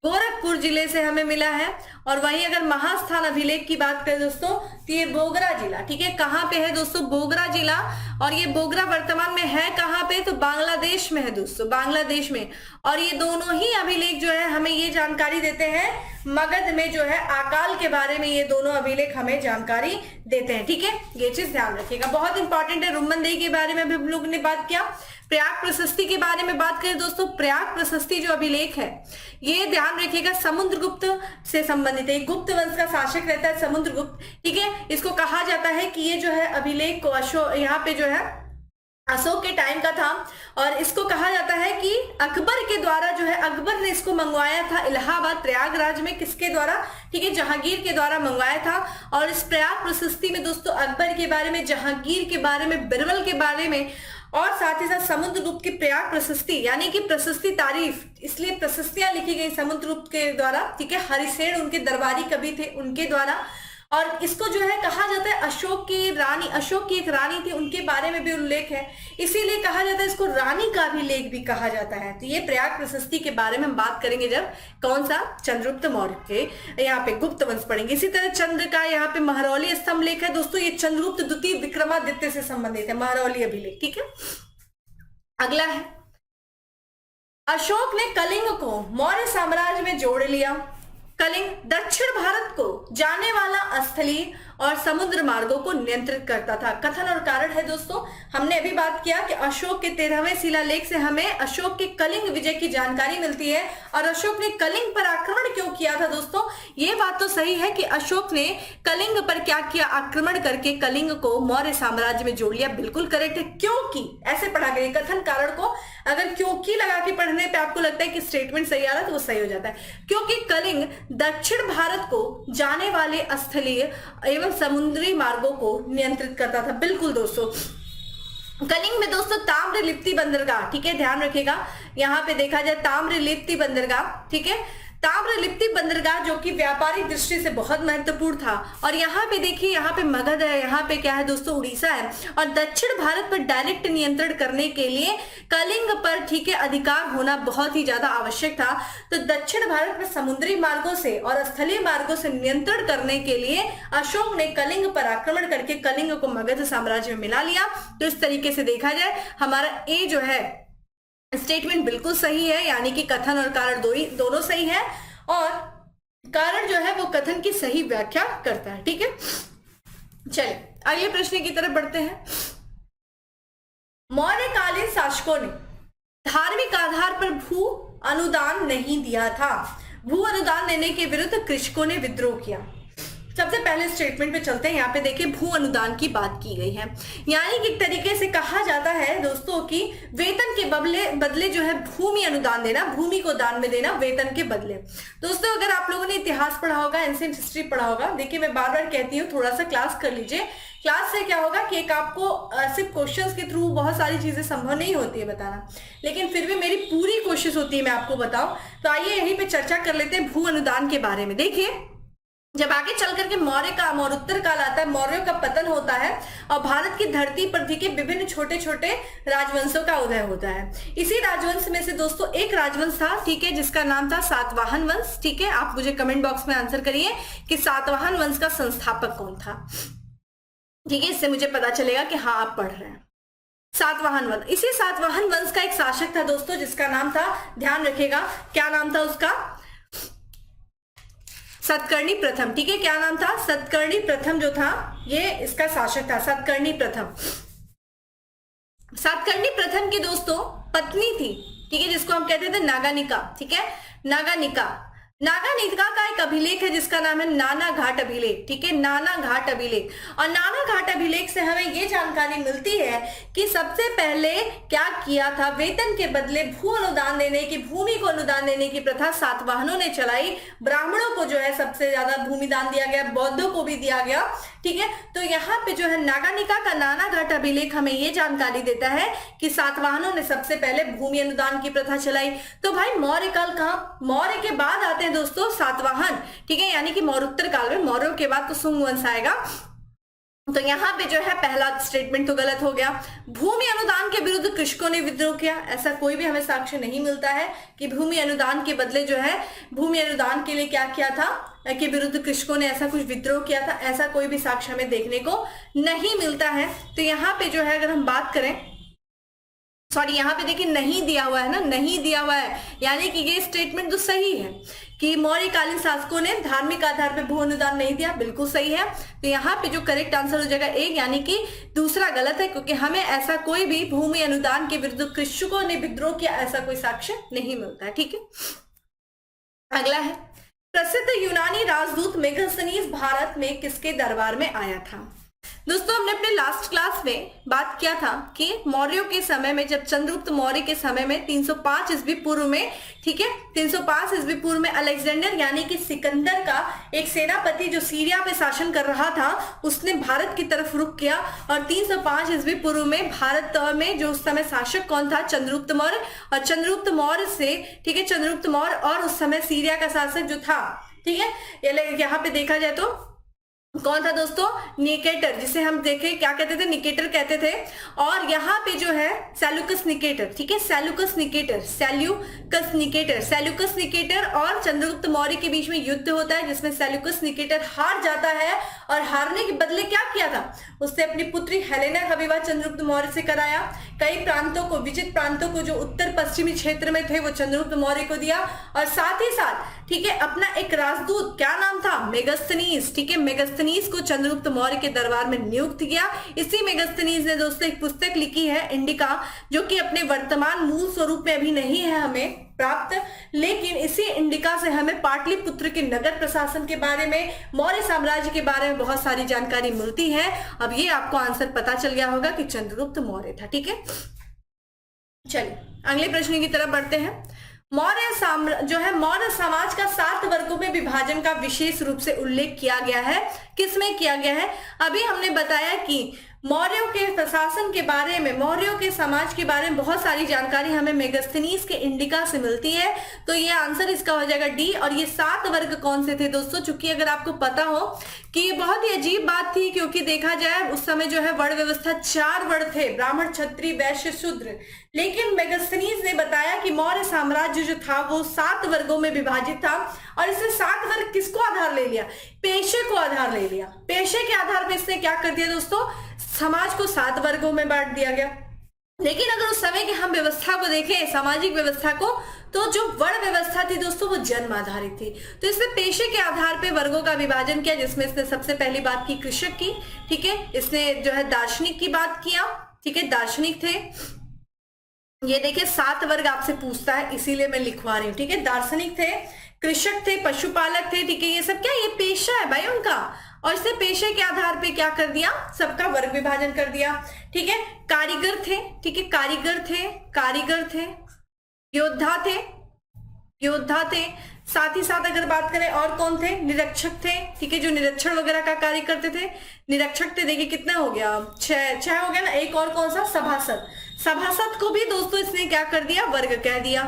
गोरखपुर जिले से हमें मिला है। और वहीं अगर महास्थान अभिलेख की बात करें दोस्तों, तो ये बोगरा जिला, ठीक है, कहाँ पे है दोस्तों? बोगरा जिला। और ये बोगरा वर्तमान में है कहाँ पे? तो बांग्लादेश में है दोस्तों, बांग्लादेश में। और ये दोनों ही अभिलेख जो है हमें ये जानकारी देते हैं, मगध में जो है अकाल के बारे में ये दोनों अभिलेख हमें जानकारी देते हैं। ठीक है, ये चीज ध्यान रखिएगा, बहुत इंपॉर्टेंट है। रुम्मनदेही के बारे में भी हम लोग ने बात किया। प्रयाग प्रशस्ति के बारे में बात करें दोस्तों, प्रयाग प्रशस्ति जो अभिलेख है ये ध्यान रखिएगा समुद्रगुप्त से संबंधित है। गुप्त वंश का शासक रहता है समुद्रगुप्त। ठीक है, इसको कहा जाता है कि ये जो है अभिलेख को यहाँ पे जो है अशोक के टाइम का था और इसको कहा जाता है कि अकबर के द्वारा जो है, अकबर ने इसको मंगवाया था इलाहाबाद प्रयागराज में, किसके द्वारा, ठीक है, जहांगीर के द्वारा मंगवाया था। और इस प्रयाग प्रशस्ति में दोस्तों अकबर के बारे में, जहांगीर के बारे में, बिरबल के बारे में और साथ ही साथ समुद्रगुप्त की प्रयाग प्रशस्ति यानी कि प्रशस्ति तारीफ, इसलिए प्रशस्तियां लिखी गई समुद्रगुप्त के द्वारा, ठीक है, हरिसेन उनके दरबारी कवि थे, उनके द्वारा। और इसको जो है कहा जाता है अशोक की रानी, अशोक की एक रानी थी, उनके बारे में भी उल्लेख है, इसीलिए कहा जाता है इसको रानी का भी लेख भी कहा जाता है। तो ये प्रयाग प्रशस्ति के बारे में हम बात करेंगे जब कौन सा, चंद्रगुप्त मौर्य के यहाँ पे गुप्त वंश पढ़ेंगे। इसी तरह चंद्र का यहाँ पे महरौली स्तंभ लेख है दोस्तों, ये चंद्रगुप्त द्वितीय विक्रमादित्य से संबंधित है, महरौली अभिलेख, ठीक है। अगला है, अशोक ने कलिंग को मौर्य साम्राज्य में जोड़ लिया। कलिंग दक्षिण भारत को जाने वाला स्थलीय और समुद्र मार्गों को नियंत्रित करता था। कथन और कारण है दोस्तों, हमने अभी बात किया कि अशोक के 13वें शिलालेख से हमें अशोक के कलिंग विजय की जानकारी मिलती है। और अशोक ने कलिंग पर आक्रमण क्यों किया था दोस्तों, ये बात तो सही है कि अशोक ने कलिंग पर क्या किया, आक्रमण करके कलिंग को मौर्य साम्राज्य में जोड़ लिया, बिल्कुल करेक्ट है। क्योंकि ऐसे पढ़ा गया, कथन कारण को अगर क्योंकि लगा के पढ़ने पे आपको लगता है कि स्टेटमेंट सही आ रहा है तो वो सही हो जाता है। क्योंकि कलिंग दक्षिण भारत को जाने वाले स्थलीय एवं समुद्री मार्गों को नियंत्रित करता था, बिल्कुल दोस्तों। कलिंग में दोस्तों ताम्रलिप्ति बंदरगाह, ठीक है, ध्यान रखिएगा, यहाँ पे देखा जाए ताम्रलिप्ति बंदरगाह, ठीक है, ताम्रलिप्ति बंदरगाह जो कि व्यापारिक दृष्टि से बहुत महत्वपूर्ण था। और यहाँ पे देखिए, यहाँ पे मगध है, यहाँ पे क्या है दोस्तों, उड़ीसा है। और दक्षिण भारत पर डायरेक्ट नियंत्रण करने के लिए कलिंग पर, ठीक है, अधिकार होना बहुत ही ज्यादा आवश्यक था। तो दक्षिण भारत में समुद्री मार्गों से और स्थलीय मार्गों से नियंत्रण करने के लिए अशोक ने कलिंग पर आक्रमण करके कलिंग को मगध साम्राज्य में मिला लिया। तो इस तरीके से देखा जाए हमारा ए जो है स्टेटमेंट बिल्कुल सही है, यानी कि कथन और कारण दोनों सही है और कारण जो है वो कथन की सही व्याख्या करता है, ठीक है। चलिए अगले प्रश्न की तरफ बढ़ते हैं। मौर्यकालीन शासकों ने धार्मिक आधार पर भू अनुदान नहीं दिया था। भू अनुदान देने के विरुद्ध कृषकों ने विद्रोह किया। सबसे पहले स्टेटमेंट पे चलते हैं। यहाँ पे देखिए भू अनुदान की बात की गई है, यानी कि एक तरीके से कहा जाता है दोस्तों कि वेतन के बदले जो है भूमि अनुदान देना, भूमि को दान में देना वेतन के बदले। दोस्तों अगर आप लोगों ने इतिहास पढ़ा होगा, एंशिएंट हिस्ट्री पढ़ा होगा, देखिए मैं बार बार कहती हूँ थोड़ा सा क्लास कर लीजिए। क्लास से क्या होगा कि एक आपको सिर्फ क्वेश्चंस के थ्रू बहुत सारी चीजें संभव नहीं होती है बताना, लेकिन फिर भी मेरी पूरी कोशिश होती है मैं आपको बताऊं। तो आइए यहीं पे चर्चा कर लेते हैं भू अनुदान के बारे में। देखिए जब आगे चल करके मौर्योत्तर काल आता है, मौर्यों का पतन होता है और भारत की धरती पर के विभिन्न छोटे छोटे राजवंशों का उदय होता है। इसी राजवंश में से दोस्तों एक राजवंश था, ठीक है, जिसका नाम था सातवाहन वंश। ठीक है, आप मुझे कमेंट बॉक्स में आंसर करिए कि सातवाहन वंश का संस्थापक कौन था। ठीक है, इससे मुझे पता चलेगा कि हाँ आप पढ़ रहे हैं। सातवाहन वंश, इसी सातवाहन वंश का एक शासक था दोस्तों जिसका नाम था, ध्यान रखिएगा क्या नाम था उसका, सतकर्णी प्रथम। ठीक है, क्या नाम था, सतकर्णी प्रथम जो था ये इसका शासक था, सतकर्णी प्रथम। सतकर्णी प्रथम की दोस्तों पत्नी थी, ठीक है, जिसको हम कहते थे नागानिका। ठीक है, नागानिका का एक अभिलेख है जिसका नाम है नाना घाट अभिलेख। ठीक है, नाना घाट अभिलेख। और नाना घाट अभिलेख से हमें ये जानकारी मिलती है कि सबसे पहले क्या किया था, वेतन के बदले भू अनुदान देने की, भूमि को अनुदान देने की प्रथा सातवाहनों ने चलाई। ब्राह्मणों को जो है सबसे ज्यादा भूमि दान दिया गया, बौद्धों को भी दिया गया। ठीक है, तो यहाँ पे जो है नागानिका का नाना घाट अभिलेख हमें ये जानकारी देता है कि सातवाहनों ने सबसे पहले भूमि अनुदान की प्रथा चलाई। तो भाई मौर्य काल कहाँ, मौर्य के बाद आते हैं दोस्तों सातवाहन। ठीक है, यानी कि मौर्योत्तर काल में, मौर्यों के बाद तो सुंग वंश आएगा। तो यहाँ पे जो है पहला स्टेटमेंट तो गलत हो गया। भूमि अनुदान के विरुद्ध कृषकों ने विद्रोह किया, ऐसा कोई भी हमें साक्ष्य नहीं मिलता है कि भूमि अनुदान के बदले जो है, भूमि अनुदान के लिए क्या किया था के विरुद्ध कृषकों ने ऐसा कुछ विद्रोह किया था, ऐसा कोई भी साक्ष्य हमें देखने को नहीं मिलता है। तो यहाँ पे जो है अगर हम बात करें, सॉरी यहाँ पे देखिए नहीं दिया हुआ है ना, नहीं दिया हुआ है, यानी कि ये स्टेटमेंट तो सही है कि मौर्यकालीन शासकों ने धार्मिक आधार पर भू अनुदान नहीं दिया, बिल्कुल सही है। तो यहाँ पे जो करेक्ट आंसर हो जाएगा एक, यानी कि दूसरा गलत है, क्योंकि हमें ऐसा कोई भी भूमि अनुदान के विरुद्ध कृषकों ने विद्रोह किया ऐसा कोई साक्ष्य नहीं मिलता है। ठीक है, अगला है, प्रसिद्ध यूनानी राजदूत मेगास्थनीज भारत में किसके दरबार में आया था। दोस्तों हमने अपने लास्ट क्लास में बात किया था कि मौर्यों के समय में, जब चंद्रगुप्त मौर्य के समय में 305 ईस्वी पूर्व में, ठीक है, 305 ईस्वी पूर्व में अलेक्जेंडर यानी कि सिकंदर का एक सेनापति जो सीरिया पे शासन कर रहा था, उसने भारत की तरफ रुख किया और 305 ईस्वी पूर्व में भारत में जो उस समय शासक कौन था, चंद्रगुप्त मौर्य। और चंद्रगुप्त मौर्य से, ठीक है, चंद्रगुप्त मौर्य और उस समय सीरिया का शासक जो था, ठीक है, यहाँ पे देखा जाए तो कौन था दोस्तों, निकेटर, जिसे हम देखे क्या कहते थे, निकेटर कहते थे। और यहाँ पे जो है सेल्यूकस निकेटर, ठीक है, Seleucus Nicator, Seleucus Nicator, Seleucus Nicator और चंद्रगुप्त मौर्य के बीच में युद्ध होता है, जिसमें सेल्यूकस निकेटर हार जाता है और हारने के बदले क्या किया था, उसने अपनी पुत्री हेलेना का विवाह चंद्रगुप्त मौर्य से कराया। कई प्रांतों को, विचित्र प्रांतों को जो उत्तर पश्चिमी क्षेत्र में थे, वो चंद्रगुप्त मौर्य को दिया और साथ ही साथ, ठीक है, अपना एक राजदूत, क्या नाम था, मेगास्थनीज, ठीक है, मेगास्थनीज को चंद्रगुप्त मौर्य के दरबार में नियुक्त किया। इसी मेगास्थनीज ने दोस्तों एक पुस्तक लिखी है, इंडिका, जो कि अपने वर्तमान मूल स्वरूप में अभी नहीं है हमें प्राप्त, लेकिन इसी इंडिका से हमें पाटलिपुत्र के नगर प्रशासन के बारे में, मौर्य साम्राज्य के बारे में बहुत सारी जानकारी मिलती है। अब ये आपको आंसर पता चल गया होगा कि चंद्रगुप्त मौर्य था, ठीक है। चलिए अगले प्रश्न की तरफ बढ़ते हैं। मौर्य समाज का 7 वर्गों में विभाजन का विशेष रूप से उल्लेख किया गया है। किसमें किया गया है? अभी हमने बताया कि मौर्यों के प्रशासन के बारे में, मौर्यों के समाज के बारे में बहुत सारी जानकारी हमें मेगास्थनीज के इंडिका से मिलती है, तो ये आंसर इसका हो जाएगा डी। और ये 7 वर्ग कौन से थे दोस्तों? चूंकि अगर आपको पता हो कि ये बहुत ही अजीब बात थी, क्योंकि देखा जाए उस समय जो है वर्ण व्यवस्था 4 वर्ण थे, ब्राह्मण, क्षत्रिय, वैश्य, शूद्र, लेकिन मेगास्थनीज ने बताया कि मौर्य साम्राज्य जो था वो 7 वर्गों में विभाजित था। और इसने 7 वर्ग किसको आधार ले लिया? पेशे को आधार ले लिया। पेशे के आधार पर इसने क्या कर दिया दोस्तों? समाज को 7 वर्गों में बांट दिया गया। लेकिन अगर उस समय की हम व्यवस्था को देखें, सामाजिक व्यवस्था को, तो जो वर्ण व्यवस्था थी दोस्तों वो जन्म आधारित थी। तो इसने पेशे के आधार पे वर्गों का विभाजन किया, जिसमें इसने सबसे पहली बात की कृषक की, ठीक है, इसने जो है दार्शनिक की बात किया, ठीक है, दार्शनिक थे। ये देखिए 7 वर्ग आपसे पूछता है, इसीलिए मैं लिखवा रही हूँ, ठीक है। दार्शनिक थे, कृषक थे, पशुपालक थे, ठीक है, ये सब क्या, ये पेशा है भाई उनका। और इसने पेशे के आधार पे क्या कर दिया? सबका वर्ग विभाजन कर दिया, ठीक है। कारीगर थे, ठीक है, कारीगर थे, योद्धा थे, साथ ही साथ अगर बात करें और कौन थे? निरीक्षक थे, ठीक है, जो निरीक्षण वगैरह का कार्य करते थे, निरीक्षक थे। देखिए कितना हो गया, 6 हो गया ना। एक और कौन सा? सभासद को भी दोस्तों इसने क्या कर दिया? वर्ग कह दिया।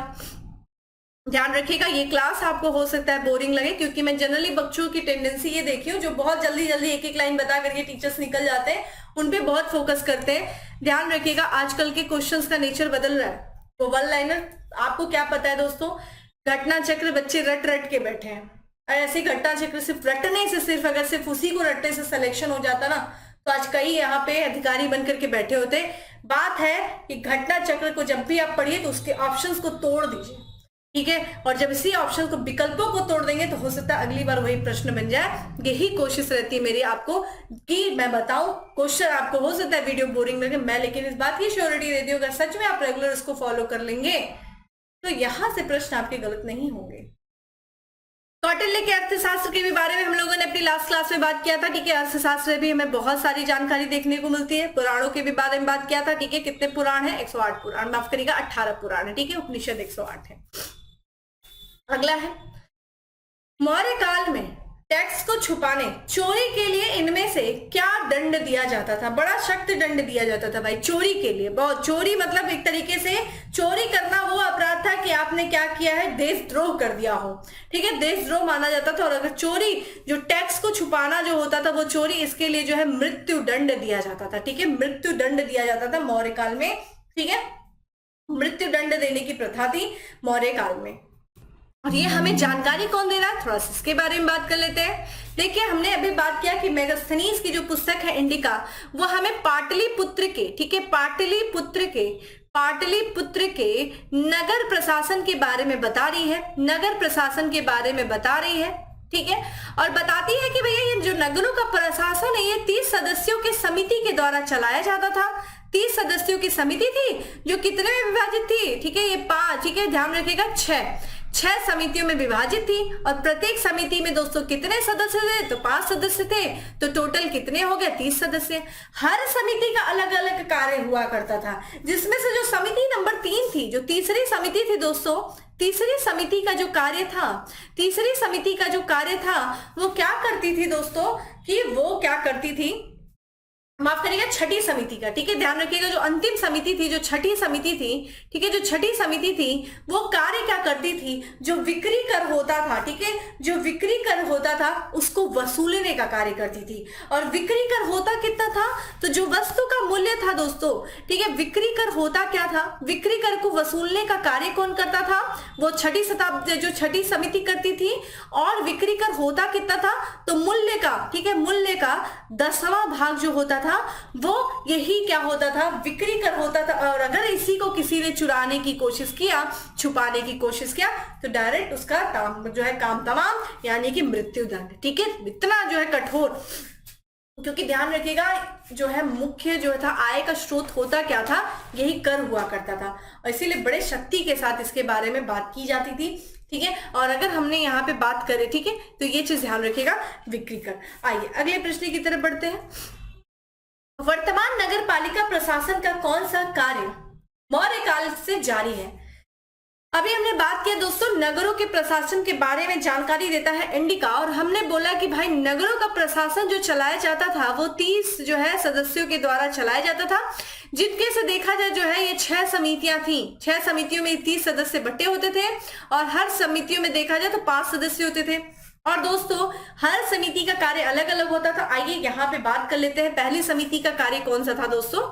ध्यान रखिएगा, ये क्लास आपको हो सकता है बोरिंग लगे, क्योंकि मैं जनरली बच्चों की टेंडेंसी ये देखी हूँ जो बहुत जल्दी एक लाइन बता करके टीचर्स निकल जाते हैं, उन पे बहुत फोकस करते हैं। ध्यान रखिएगा, आजकल के क्वेश्चंस का नेचर बदल रहा है। वो वन लाइनर, आपको क्या पता है दोस्तों, घटना चक्र बच्चे रट के बैठे हैं। और ऐसे घटना चक्र सिर्फ रटने से, सिर्फ अगर सिर्फ उसी को रटने से सिलेक्शन हो जाता ना, तो आज कई यहाँ पे अधिकारी बनकर के बैठे होते। बात है कि घटना चक्र को जब भी आप पढ़िए तो उसके ऑप्शंस को तोड़ दीजिए, ठीक है। और जब इसी ऑप्शन को, विकल्पों को तोड़ देंगे, तो हो सकता है अगली बार वही प्रश्न बन जाए। यही कोशिश रहती है मेरी आपको कि मैं बताऊं क्वेश्चन, आपको हो सकता है वीडियो बोरिंग लगे, मैं लेकिन इस बात की श्योरिटी देती हूँ, अगर सच में आप रेगुलर इसको फॉलो कर लेंगे तो यहां से प्रश्न आपके गलत नहीं होंगे। कौटिल्य के अर्थशास्त्र के भी बारे में हम लोगों ने अपनी लास्ट क्लास में बात किया था, ठीक है। अर्थशास्त्र में भी हमें बहुत सारी जानकारी देखने को मिलती है। पुराणों के भी बारे में बात किया था, ठीक है। कितने पुराण है? 108 पुराण, माफ करिएगा 18 पुराण है, ठीक है। उपनिषद 108 है। अगला है, मौर्य काल में टैक्स को छुपाने, चोरी के लिए इनमें से क्या दंड दिया जाता था? बड़ा सख्त दंड दिया जाता था भाई चोरी के लिए। बहुत चोरी मतलब एक तरीके से चोरी करना वो अपराध था कि आपने क्या किया है? देशद्रोह कर दिया हो, ठीक है, देशद्रोह माना जाता था। और अगर चोरी, जो टैक्स को छुपाना जो होता था वो चोरी, इसके लिए जो है मृत्यु दंड दिया जाता था, ठीक है। मृत्यु दंड दिया जाता था मौर्य काल में, ठीक है। मृत्यु दंड देने की प्रथा थी मौर्य काल में। और ये हमें जानकारी कौन दे रहा है? थोड़ा सा इसके बारे में बात कर लेते हैं। देखिए हमने अभी बात किया कि मेगास्थनीज की जो पुस्तक है इंडिका, वो हमें पाटलिपुत्र के, ठीक है, पाटलिपुत्र के नगर प्रशासन के बारे में बता रही है, नगर प्रशासन के बारे में बता रही है, ठीक है। और बताती है कि भैया ये जो नगरों का प्रशासन है ये 30 सदस्यों के समिति के द्वारा चलाया जाता था। 30 सदस्यों की समिति थी जो कितने में विभाजित थी? ठीक है, ये 5, ठीक है, ध्यान रखिएगा 6 6 समितियों में विभाजित थी और प्रत्येक समिति में दोस्तों कितने सदस्य थे, तो 5 सदस्य थे, तो टोटल कितने हो गए, 30 सदस्य। हर समिति का अलग अलग कार्य हुआ करता था, जिसमें से जो समिति नंबर 3 थी, जो तीसरी समिति थी दोस्तों, तीसरी समिति का जो कार्य था, तीसरी समिति का जो कार्य था वो क्या करती थी दोस्तों, कि वो क्या करती थी, माफ करिएगा, छठी समिति का, ठीक है, ध्यान रखिएगा, जो अंतिम समिति थी, जो छठी समिति थी, ठीक है, जो छठी समिति थी वो कार्य क्या करती थी, जो बिक्री कर होता था, ठीक है, जो बिक्री कर होता था उसको वसूलने का कार्य करती थी। और बिक्री कर होता कितना था, तो जो वस्तु का मूल्य था दोस्तों, ठीक है, बिक्री कर होता क्या था, बिक्री कर को वसूलने का कार्य कौन करता था, वो छठी शताब्दी जो छठी समिति करती थी। और बिक्री कर होता कितना था, तो मूल्य का, ठीक है, मूल्य का 10वां भाग जो होता था वो यही क्या होता था, बिक्री कर होता था। और अगर इसी को किसी ने चुराने की कोशिश किया, छुपाने की कोशिश किया, तो डायरेक्ट उसका काम जो है काम तमाम, यानी कि मृत्यु दंड, ठीक है, इतना जो है कठोर। क्योंकि ध्यान रखिएगा, जो है मुख्य जो था आय का स्रोत होता क्या था, यही कर हुआ करता था, और इसीलिए बड़े शक्ति के साथ इसके बारे में बात की जाती थी, ठीक है। और अगर हमने यहाँ पे बात करें, ठीक है, तो ये चीज ध्यान रखिएगा, बिक्री कर। आइए अगले प्रश्न की तरफ बढ़ते हैं। वर्तमान नगर पालिका प्रशासन का कौन सा कार्य मौर्य काल से जारी है। अभी हमने बात किया दोस्तों नगरों के प्रशासन के बारे में, जानकारी देता है इंडिका, और हमने बोला कि भाई नगरों का प्रशासन जो चलाया जाता था वो 30 जो है सदस्यों के द्वारा चलाया जाता था, जिनके से देखा जाए जो है ये 6 समितियां थी, 6 समितियों में 30 सदस्य बटे होते थे, और हर समितियों में देखा जाए तो 5 सदस्य होते थे। और दोस्तों हर समिति का कार्य अलग अलग होता था। आइए यहाँ पे बात कर लेते हैं पहली समिति का कार्य कौन सा था दोस्तों।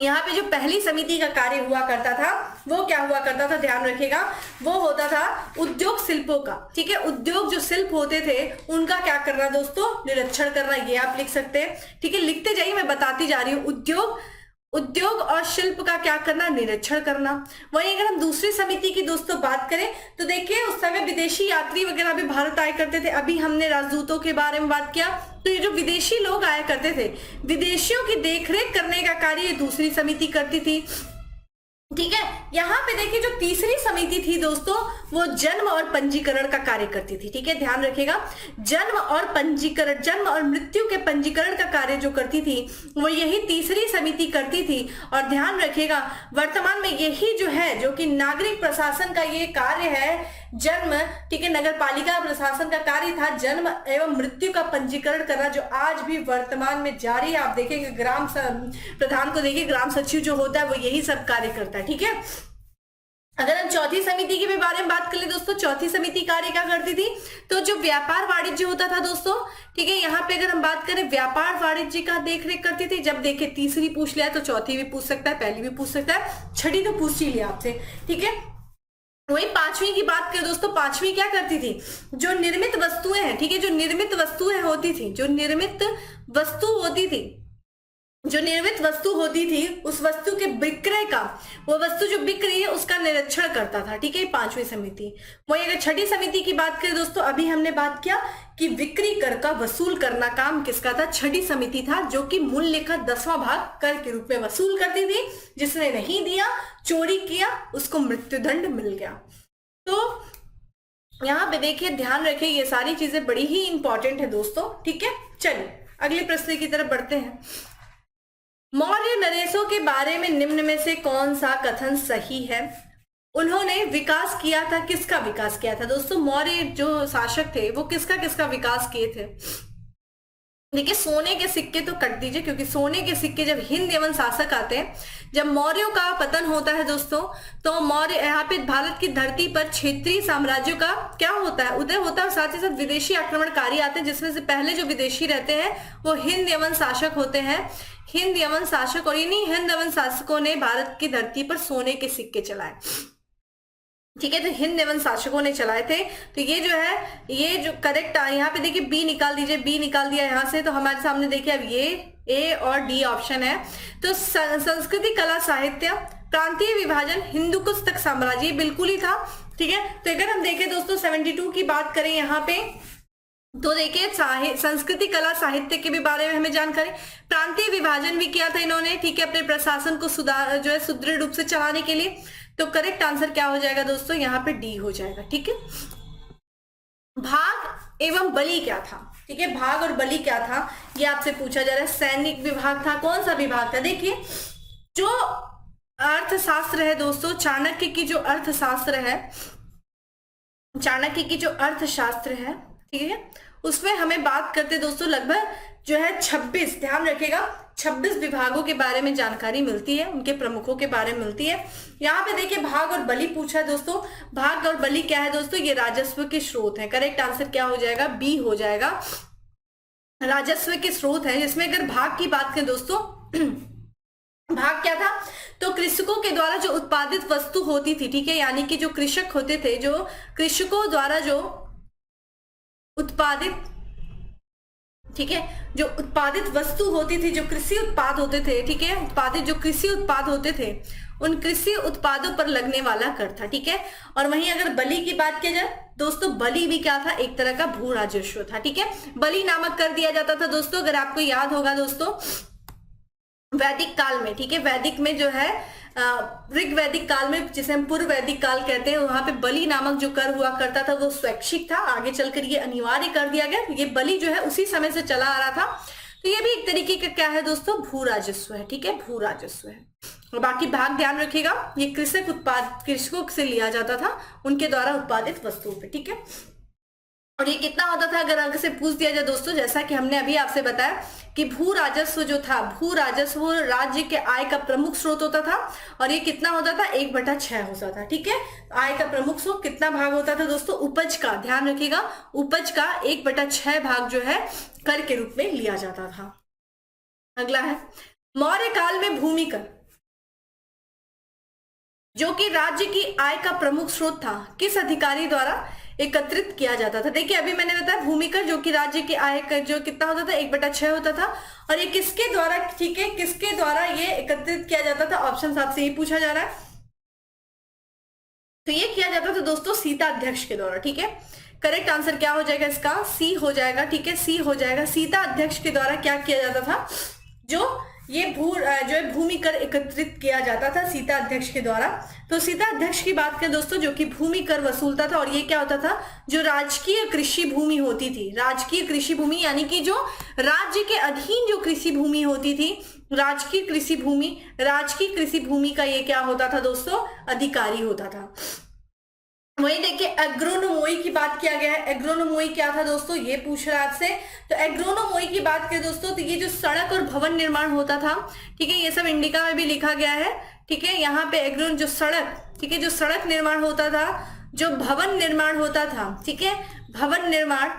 यहाँ पे जो पहली समिति का कार्य हुआ करता था वो क्या हुआ करता था, ध्यान रखिएगा, वो होता था उद्योग शिल्पों का, ठीक है, उद्योग जो शिल्प होते थे उनका क्या करना दोस्तों, निरीक्षण करना। ये आप लिख सकते हैं, ठीक है, लिखते जाइए, मैं बताती जा रही हूँ। उद्योग और शिल्प का क्या करना, निरीक्षण करना। वहीं अगर हम दूसरी समिति की दोस्तों बात करें तो देखिए उस समय विदेशी यात्री वगैरह भी भारत आया करते थे। अभी हमने राजदूतों के बारे में बात किया, तो ये जो विदेशी लोग आया करते थे, विदेशियों की देखरेख करने का कार्य दूसरी समिति करती थी, ठीक है। यहाँ पे देखिए जो तीसरी समिति थी दोस्तों वो जन्म और पंजीकरण का कार्य करती थी, ठीक है, ध्यान रखिएगा, जन्म और पंजीकरण, जन्म और मृत्यु के पंजीकरण का कार्य जो करती थी वो यही तीसरी समिति करती थी। और ध्यान रखिएगा वर्तमान में यही जो है, जो कि नागरिक प्रशासन का ये कार्य है, जन्म, ठीक है, नगर पालिका प्रशासन का कार्य था जन्म एवं मृत्यु का पंजीकरण करना, जो आज भी वर्तमान में जारी है। आप देखेंगे ग्राम प्रधान को देखिए, ग्राम सचिव जो होता है वो यही सब कार्य करता है, ठीक है। अगर हम चौथी समिति के भी बारे में बात कर ले दोस्तों, चौथी समिति कार्य क्या करती थी, तो जो व्यापार वाणिज्य होता था दोस्तों, ठीक है, यहाँ पे अगर हम बात करें व्यापार वाणिज्य का देखरेख करती थी। जब देखे तीसरी पूछ लिया तो चौथी भी पूछ सकता है, पहली भी पूछ सकता है, छठी तो पूछ ही लिया आपसे, ठीक है। वही पांचवी की बात करें दोस्तों, पांचवी क्या करती थी, जो निर्मित वस्तुएं हैं, ठीक है, जो निर्मित वस्तुएं होती थी, जो निर्मित वस्तु होती थी, जो निर्मित वस्तु होती थी उस वस्तु के विक्रय का, वो वस्तु जो बिक रही है उसका निरीक्षण करता था, ठीक है, पांचवी समिति। वही अगर छठी समिति की बात करें दोस्तों, अभी हमने बात किया कि बिक्री कर का वसूल करना काम किसका था, छठी समिति था, जो कि मूल्य का 10वां भाग कर के रूप में वसूल करती थी। जिसने नहीं दिया, चोरी किया, उसको मृत्युदंड मिल गया। तो यहाँ पे देखिए, ध्यान रखिए, ये सारी चीजें बड़ी ही इंपॉर्टेंट है दोस्तों, ठीक है। चलिए अगले प्रश्न की तरफ बढ़ते हैं। मौर्य नरेशों के बारे में निम्न में से कौन सा कथन सही है। उन्होंने विकास किया था, किसका विकास किया था दोस्तों, मौर्य जो शासक थे वो किसका किसका विकास किए थे। देखिए सोने के सिक्के तो कट दीजिए, क्योंकि सोने के सिक्के जब हिंद एवं शासक आते हैं, जब मौर्यों का पतन होता है दोस्तों, तो मौर्य यहाँ पे भारत की धरती पर क्षेत्रीय साम्राज्यों का क्या होता है, उदय होता है। साथ ही साथ विदेशी आक्रमणकारी आते हैं, जिसमें से पहले जो विदेशी रहते हैं वो हिंद एवं शासक होते हैं, हिंद यवन शासक। और इन्हीं हिंद यवन शासकों ने भारत की धरती पर सोने के सिक्के चलाए, ठीक है, तो हिंद एवं शासकों ने चलाए थे। तो ये जो है, ये जो करेक्ट यहाँ पे देखिए बी निकाल दीजिए, बी निकाल दिया यहाँ से, तो हमारे सामने देखिए अब ये ए और डी ऑप्शन है। तो संस्कृति, कला, साहित्य, प्रांतीय विभाजन, हिंदू कुश तक साम्राज्य बिल्कुल ही था, ठीक है। तो अगर हम देखें दोस्तों 72 की बात करें यहाँ पे, तो देखिए संस्कृति, कला, साहित्य के भी बारे में हमें जानकारी, प्रांतीय विभाजन भी किया था इन्होंने, ठीक है, अपने प्रशासन को सुधार जो है सुदृढ़ रूप से चलाने के लिए। तो करेक्ट आंसर क्या हो जाएगा दोस्तों, यहाँ पे डी हो जाएगा। ठीक है, भाग एवं बलि क्या था? ठीक है, भाग और बलि क्या था ये आपसे पूछा जा रहा है। सैनिक विभाग था, कौन सा विभाग था? देखिए जो अर्थशास्त्र है दोस्तों, चाणक्य की जो अर्थशास्त्र है, चाणक्य की जो अर्थशास्त्र है, ठीक है, उसमें हमें बात करते दोस्तों लगभग जो है 26, ध्यान रखिएगा, 26 विभागों के बारे में जानकारी मिलती है, उनके प्रमुखों के बारे में मिलती है। यहाँ पे देखिए भाग और बलि पूछा है दोस्तों। भाग और बलि क्या है दोस्तों? ये राजस्व के स्रोत है। करेक्ट आंसर क्या हो जाएगा? बी हो जाएगा, राजस्व के स्रोत है। जिसमें अगर भाग की बात करें दोस्तों, भाग क्या था? तो कृषकों के द्वारा जो उत्पादित वस्तु होती थी, ठीक है, यानी कि जो कृषक होते थे, जो कृषकों द्वारा जो उत्पादित, ठीक है, जो उत्पादित वस्तु होती थी, जो कृषि उत्पाद होते थे, ठीक है, उत्पादित जो कृषि उत्पाद होते थे, उन कृषि उत्पादों पर लगने वाला कर था। ठीक है, और वहीं अगर बलि की बात की जाए दोस्तों, बलि भी क्या था? एक तरह का भू राजस्व था। ठीक है, बलि नामक कर दिया जाता था दोस्तों, अगर आपको याद होगा दोस्तों, वैदिक काल में, ठीक है, वैदिक में जो है ऋग वैदिक काल में, जिसे हम पूर्व वैदिक काल कहते हैं, वहां पे बलि नामक जो कर हुआ करता था वो स्वैच्छिक था। आगे चलकर ये अनिवार्य कर दिया गया। ये बलि जो है उसी समय से चला आ रहा था। तो ये भी एक तरीके का क्या है दोस्तों? भू राजस्व है। ठीक है, भू राजस्व है। और बाकी भाग ध्यान रखिएगा, ये कृषकों से लिया जाता था, उनके द्वारा उत्पादित वस्तुओं पे। ठीक है, और ये कितना होता था अगर अंक से पूछ दिया जाए दोस्तों, जैसा कि हमने अभी आपसे बताया कि भू राजस्व जो था, भू राजस्व राज्य के आय का प्रमुख स्रोत होता था, और ये कितना होता था? 1/6 होता था। ठीक है, आय का प्रमुख स्रोत कितना भाग होता था दोस्तों? उपज का, ध्यान रखिएगा, उपज का 1/6 भाग जो है कर के रूप में लिया जाता था। अगला है मौर्य काल में भूमि कर, जो कि राज्य की आय का प्रमुख स्रोत था, किस अधिकारी द्वारा एकत्रित किया जाता था? देखिए अभी मैंने बताया भूमि कर जो कि राज्य की आय का जो कितना होता था? 1/6 होता था। और ये किसके द्वारा, ठीक है, किसके द्वारा ये एकत्रित किया जाता था? ऑप्शन आपसे ये पूछा जा रहा है। तो ये किया जाता था दोस्तों सीता अध्यक्ष के द्वारा। ठीक है, करेक्ट आंसर क्या हो जाएगा इसका? सी हो जाएगा। ठीक है, सी हो जाएगा। सीता अध्यक्ष के द्वारा क्या किया जाता था? जो ये जो है भूमि कर एकत्रित किया जाता था सीता अध्यक्ष के द्वारा। तो सीता अध्यक्ष की बात करें दोस्तों, जो कि भूमि कर वसूलता था, और ये क्या होता था? जो राजकीय कृषि भूमि होती थी, राजकीय कृषि भूमि यानी कि जो राज्य के अधीन जो कृषि भूमि होती थी, राजकीय कृषि भूमि का ये क्या होता था दोस्तों? अधिकारी होता था। वही देखिए एग्रोनोमोई की बात किया गया है। एग्रोनोमोई क्या था दोस्तों? ये पूछ रहा है आपसे। तो एग्रोनोमोई की बात करें दोस्तों, तो ये जो सड़क और भवन निर्माण होता था, ठीक है, ये सब इंडिका में भी लिखा गया है। ठीक है, यहाँ पे एग्रोन जो सड़क, ठीक है, जो सड़क निर्माण होता था, जो भवन निर्माण होता था, ठीक है, भवन निर्माण,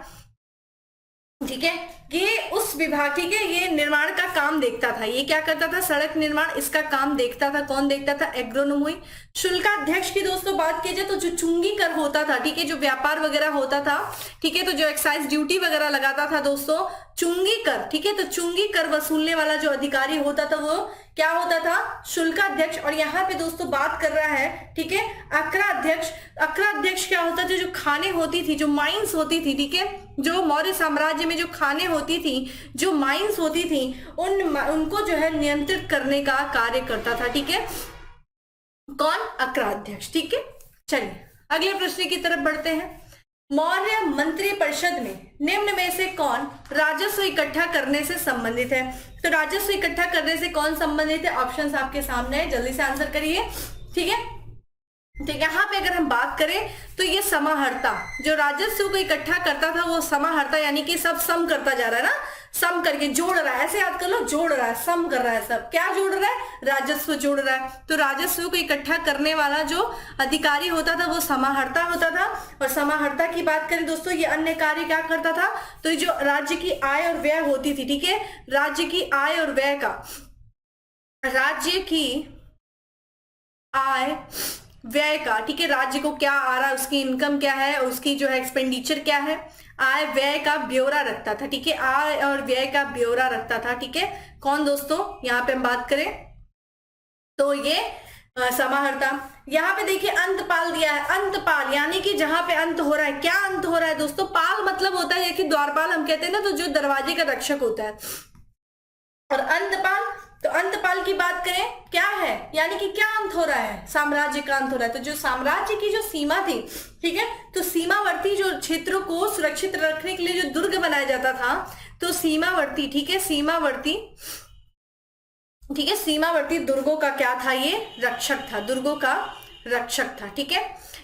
ठीक है, ये उस विभाग, ठीक है, ये निर्माण का काम देखता था। ये क्या करता था? सड़क निर्माण, इसका काम देखता था। कौन देखता था? एग्रोनोमोई। शुल्काध्यक्ष की दोस्तों बात की जाए तो जो चुंगी कर होता था, ठीक है, जो व्यापार वगैरह होता था, ठीक है, तो जो एक्साइज ड्यूटी वगैरह लगाता था दोस्तों, चुंगी कर, ठीक है, तो चुंगी कर वसूलने वाला जो अधिकारी होता था वो क्या होता था? शुल्काध्यक्ष। और यहाँ पे दोस्तों बात कर रहा है, ठीक है, अक्राध्यक्ष। अक्राध्यक्ष क्या होता था? जो खाने होती थी, जो माइंस होती थी, ठीक है, जो मौर्य साम्राज्य में जो खाने होती थी, जो माइंस होती थी, उनको जो है नियंत्रित करने का कार्य करता था। ठीक है, कौन? अक्राध्यक्ष। ठीक है, चलिए अगले प्रश्न की तरफ बढ़ते हैं। मौर्य मंत्री परिषद में निम्न में से कौन राजस्व इकट्ठा करने से संबंधित है? तो राजस्व इकट्ठा करने से कौन संबंधित है? ऑप्शंस आपके सामने है, जल्दी से आंसर करिए। ठीक है, तो यहाँ पे अगर हम बात करें तो ये समाहर्ता, जो राजस्व को इकट्ठा करता था वो समाहर्ता, यानी कि सब सम करता जा रहा है ना, सम करके जोड़ रहा है, ऐसे याद कर लो, जोड़ रहा है, सम कर रहा है, सब क्या जोड़ रहा है? राजस्व जोड़ रहा है। तो राजस्व को इकट्ठा करने वाला जो अधिकारी होता था वो समाहर्ता होता था। और समाहर्ता की बात करें दोस्तों, ये अन्य कार्य क्या करता था? तो जो राज्य की आय और व्यय होती थी, ठीक है, राज्य की आय और व्यय का, राज्य की आय व्यय का, ठीक है, राज्य को क्या आ रहा है, उसकी इनकम क्या है, उसकी जो है एक्सपेंडिचर क्या है, आय व्यय का ब्यौरा रखता था। ठीक है, आय और व्यय का ब्यौरा रखता था। ठीक है, कौन दोस्तों? यहाँ पे हम बात करें तो ये समाहर्ता। यहाँ पे देखिए अंतपाल दिया है। अंतपाल यानी कि जहां पे अंत हो रहा है, क्या अंत हो रहा है दोस्तों? पाल मतलब होता है कि द्वारपाल हम कहते हैं ना, तो जो दरवाजे का रक्षक होता है। और अंतपाल तो अंतपाल की बात करें क्या है, यानी कि क्या अंत हो रहा है, साम्राज्य का अंत हो रहा है। तो जो साम्राज्य की जो सीमा थी, ठीक है, तो सीमावर्ती जो क्षेत्रों को सुरक्षित रखने के लिए जो दुर्ग बनाया जाता था, तो सीमावर्ती, ठीक है, सीमावर्ती, ठीक है, सीमावर्ती दुर्गों का क्या था, ये रक्षक था, दुर्गों का रक्षक था, ठीक है।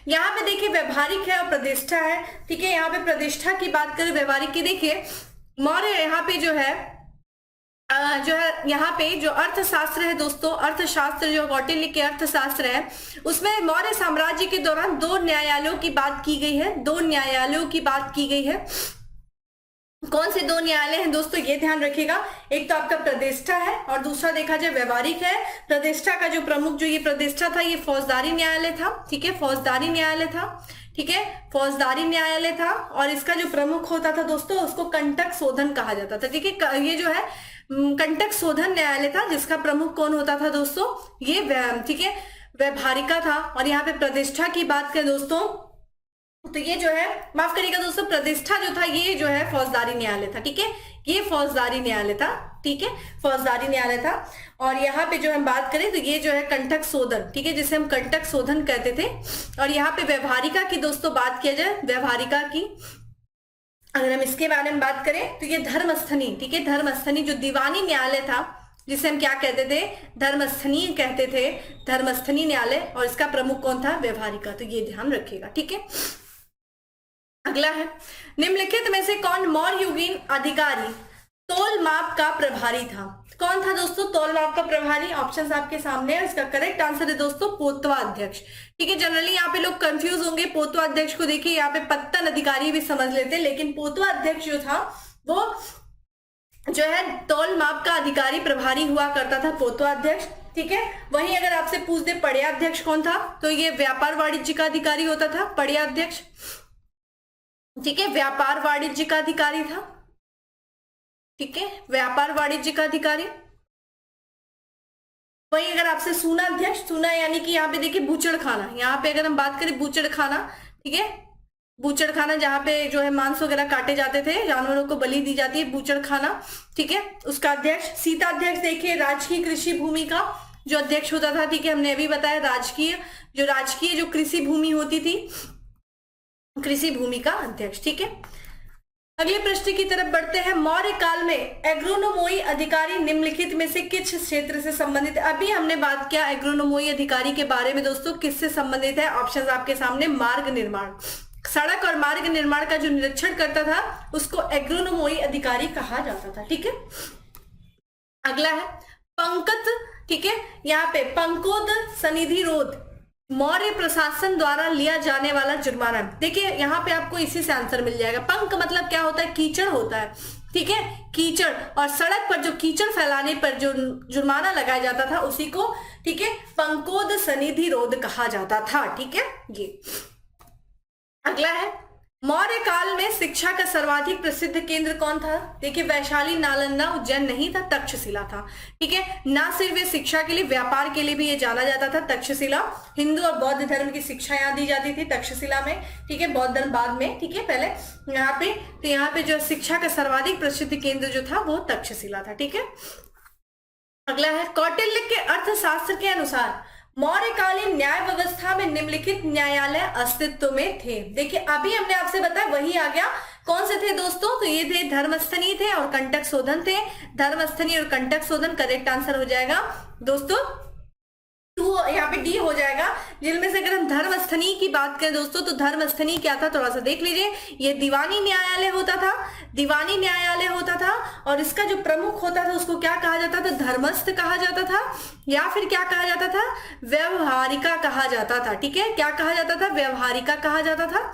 यहाँ पे देखिए व्यवहारिक है और प्रतिष्ठा है, ठीक है। यहाँ पे प्रतिष्ठा की बात करें, व्यवहारिक की, देखिए मौर्य यहाँ पे जो है यहाँ पे जो अर्थशास्त्र है दोस्तों, अर्थशास्त्र जो कौटिल्य के अर्थशास्त्र है, उसमें मौर्य साम्राज्य के दौरान 2 न्यायालयों की बात की गई है, 2 न्यायालयों की बात की गई है। कौन से 2 न्यायालय हैं दोस्तों, ये ध्यान रखिएगा। एक तो आपका प्रतिष्ठा है और दूसरा देखा जाए व्यवहारिक है। प्रतिष्ठा का जो प्रमुख जो ये प्रतिष्ठा था, ये फौजदारी न्यायालय था, ठीक है, फौजदारी न्यायालय था, ठीक है, फौजदारी न्यायालय था। और इसका जो प्रमुख होता था दोस्तों, उसको कंटक शोधन कहा जाता था, ठीक है। ये जो है कंटक शोधन न्यायालय था, जिसका प्रमुख कौन होता था दोस्तों, ये ठीक है, व्यवहारिका था। और यहाँ पे प्रतिष्ठा की बात करें दोस्तों, तो ये जो है, माफ करिएगा दोस्तों, प्रतिष्ठा जो था ये जो है फौजदारी न्यायालय था, ठीक है, ये फौजदारी न्यायालय था, ठीक है, फौजदारी न्यायालय था। और यहाँ पे जो हम बात करें तो ये जो है कंटक शोधन, ठीक है, जिसे हम कंटक शोधन कहते थे। और यहाँ पे व्यवहारिका की दोस्तों बात किया जाए, व्यवहारिका की अगर हम इसके बारे में बात करें तो ये धर्मस्थनी, ठीक है, धर्मस्थनी जो दीवानी न्यायालय था, जिसे हम क्या कहते थे, धर्मस्थनी कहते थे, धर्मस्थनी न्यायालय। और इसका प्रमुख कौन था, व्यवहारिका। तो ये ध्यान रखिएगा, ठीक है। अगला है, निम्नलिखित में से कौन मौर्ययुगीन अधिकारी तोल माप का प्रभारी था। कौन था दोस्तों तोल माप का प्रभारी, ऑप्शंस आपके सामने है। इसका करेक्ट आंसर है दोस्तों पोतवा अध्यक्ष, ठीक है। जनरली यहाँ पे लोग कंफ्यूज होंगे, पोतवा अध्यक्ष को देखिए यहाँ पे पत्तन अधिकारी भी समझ लेते हैं, लेकिन पोतवा अध्यक्ष जो था वो जो है तोल माप का अधिकारी प्रभारी हुआ करता था, पोतवा अध्यक्ष, ठीक है। वहीं अगर आपसे पूछ दे पड़िया अध्यक्ष कौन था, तो ये व्यापार वाणिज्य का अधिकारी होता था, पड़िया अध्यक्ष, ठीक है, व्यापार वाणिज्य का अधिकारी था, ठीक है, व्यापार वाणिज्य का अधिकारी। वहीं अगर आपसे सूना अध्यक्ष, सूना यानी कि यहाँ पे देखिए बूचड़ खाना, यहाँ पे अगर हम बात करें बूचड़ खाना, ठीक है, बूचड़ खाना जहाँ पे जो है मांस वगैरह काटे जाते थे, जानवरों को बलि दी जाती है, बूचड़ खाना, ठीक है, उसका अध्यक्ष। सीता अध्यक्ष देखिए राजकीय कृषि भूमि का जो अध्यक्ष होता था, ठीक है, हमने अभी बताया राजकीय जो कृषि भूमि होती थी, कृषि भूमि का अध्यक्ष, ठीक है। अगले प्रश्न की तरफ बढ़ते हैं। मौर्य काल में एग्रोनोमोई अधिकारी निम्नलिखित में से किस क्षेत्र से संबंधित है। अभी हमने बात किया एग्रोनोमोई अधिकारी के बारे में दोस्तों, किससे संबंधित है, ऑप्शंस आपके सामने, मार्ग निर्माण, सड़क और मार्ग निर्माण का जो निरीक्षण करता था उसको एग्रोनोमोई अधिकारी कहा जाता था, ठीक है। अगला है पंकत, ठीक है, यहाँ पे पंकोद सनिधि रोध मौर्य प्रशासन द्वारा लिया जाने वाला जुर्माना। देखिए यहाँ पे आपको इसी से आंसर मिल जाएगा। पंक मतलब क्या होता है, कीचड़ होता है, ठीक है, कीचड़। और सड़क पर जो कीचड़ फैलाने पर जो जुर्माना लगाया जाता था उसी को, ठीक है, पंकोद सनिधि रोध कहा जाता था, ठीक है। ये अगला है मौर्य काल में शिक्षा का सर्वाधिक प्रसिद्ध केंद्र कौन था। देखिए वैशाली, नालंदा, उज्जैन नहीं था, तक्षशिला था, ठीक है। ना सिर्फ ये शिक्षा के लिए, व्यापार के लिए भी ये जाना जाता था, तक्षशिला। हिंदू और बौद्ध धर्म की शिक्षा यहाँ दी जाती थी तक्षशिला में, ठीक है, बौद्ध धर्म बाद में, ठीक है, पहले यहाँ पे। तो यहाँ पे जो शिक्षा का सर्वाधिक प्रसिद्ध केंद्र जो था वो तक्षशिला था, ठीक है। अगला है कौटिल्य के अर्थशास्त्र के अनुसार मौर्यकालीन न्याय व्यवस्था में निम्नलिखित न्यायालय अस्तित्व में थे। देखिए अभी हमने आपसे बताया, वही आ गया। कौन से थे दोस्तों, तो ये थे धर्मस्थनी थे और कंटक शोधन थे। धर्मस्थनी और कंटक शोधन करेक्ट आंसर हो जाएगा दोस्तों 2, यहाँ पे डी हो जाएगा। जिनमें से अगर हम धर्मस्थनी की बात करें दोस्तों, तो धर्मस्थनी क्या था थोड़ा सा देख लीजिए। ये दीवानी न्यायालय होता था, दीवानी न्यायालय होता था। और इसका जो प्रमुख होता था उसको क्या कहा जाता था, धर्मस्थ कहा जाता था, या फिर क्या कहा जाता था, व्यवहारिका कहा जाता था, ठीक है। क्या कहा जाता था, व्यवहारिका कहा जाता था।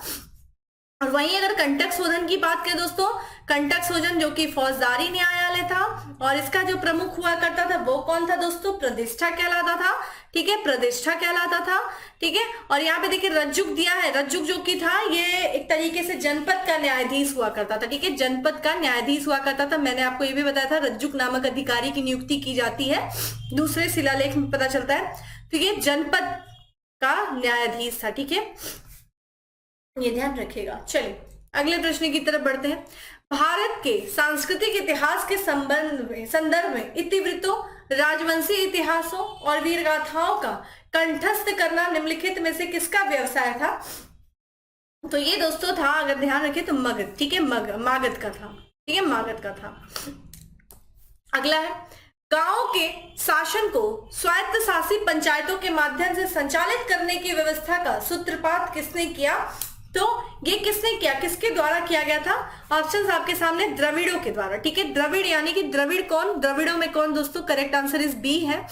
और वहीं अगर कंटक शोधन की बात करें दोस्तों, कंटक शोधन जो कि फौजदारी न्यायालय था, और इसका जो प्रमुख हुआ करता था वो कौन था दोस्तों, प्रतिष्ठा कहलाता था, ठीक है, प्रतिष्ठा कहलाता था, ठीक है। और यहाँ पे देखिए रज्जुक दिया है, रज्जुक जो कि था ये एक तरीके से जनपद का न्यायाधीश हुआ करता था, ठीक है, जनपद का न्यायाधीश हुआ करता था। मैंने आपको ये भी बताया था रज्जुक नामक अधिकारी की नियुक्ति की जाती है, दूसरे शिलालेख में पता चलता है। तो ये जनपद का न्यायाधीश था, ठीक है, ये ध्यान रखिएगा। चलिए अगले प्रश्न की तरफ बढ़ते हैं। भारत के सांस्कृतिक इतिहास के संदर्भ में इतिवृत्तों राजवंशी इतिहासों और वीर गाथाओं का कंठस्थ करना निम्नलिखित में से किसका व्यवसाय था? तो ये दोस्तों था, अगर ध्यान रखें तो मगध, ठीक है, मागध का था, ठीक है, मागध का था। अगला है, गांवों के शासन को स्वायत्त शासी पंचायतों के माध्यम से संचालित करने की व्यवस्था का सूत्रपात किसने किया? तो ये किसने किया, किसके द्वारा किया गया था? ऑप्शंस आपके सामने, द्रविड़ों के द्वारा, ठीक है। द्रविड़ यानी कि द्रविड़ कौन? द्रविड़ों में कौन दोस्तों? करेक्ट आंसर इज बी है।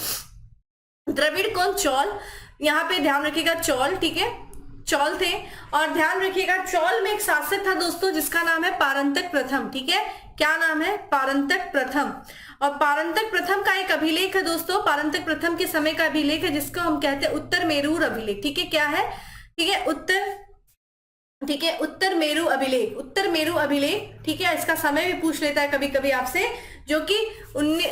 द्रविड़ कौन? चौल, यहाँ पे ध्यान रखिएगा, चौल, ठीक है, चौल थे। और ध्यान रखिएगा चौल में एक शासक था दोस्तों जिसका नाम है पारंतक प्रथम, ठीक है, क्या नाम है? पारंतक प्रथम। और पारंतक प्रथम का एक अभिलेख है दोस्तों, पारंतक प्रथम के समय का अभिलेख है जिसको हम कहते हैं उत्तर मेरूर अभिलेख, ठीक है, क्या है? ठीक है, ठीक है, उत्तर मेरू अभिलेख, उत्तर मेरू अभिलेख, ठीक है। इसका समय भी पूछ लेता है कभी कभी आपसे, जो कि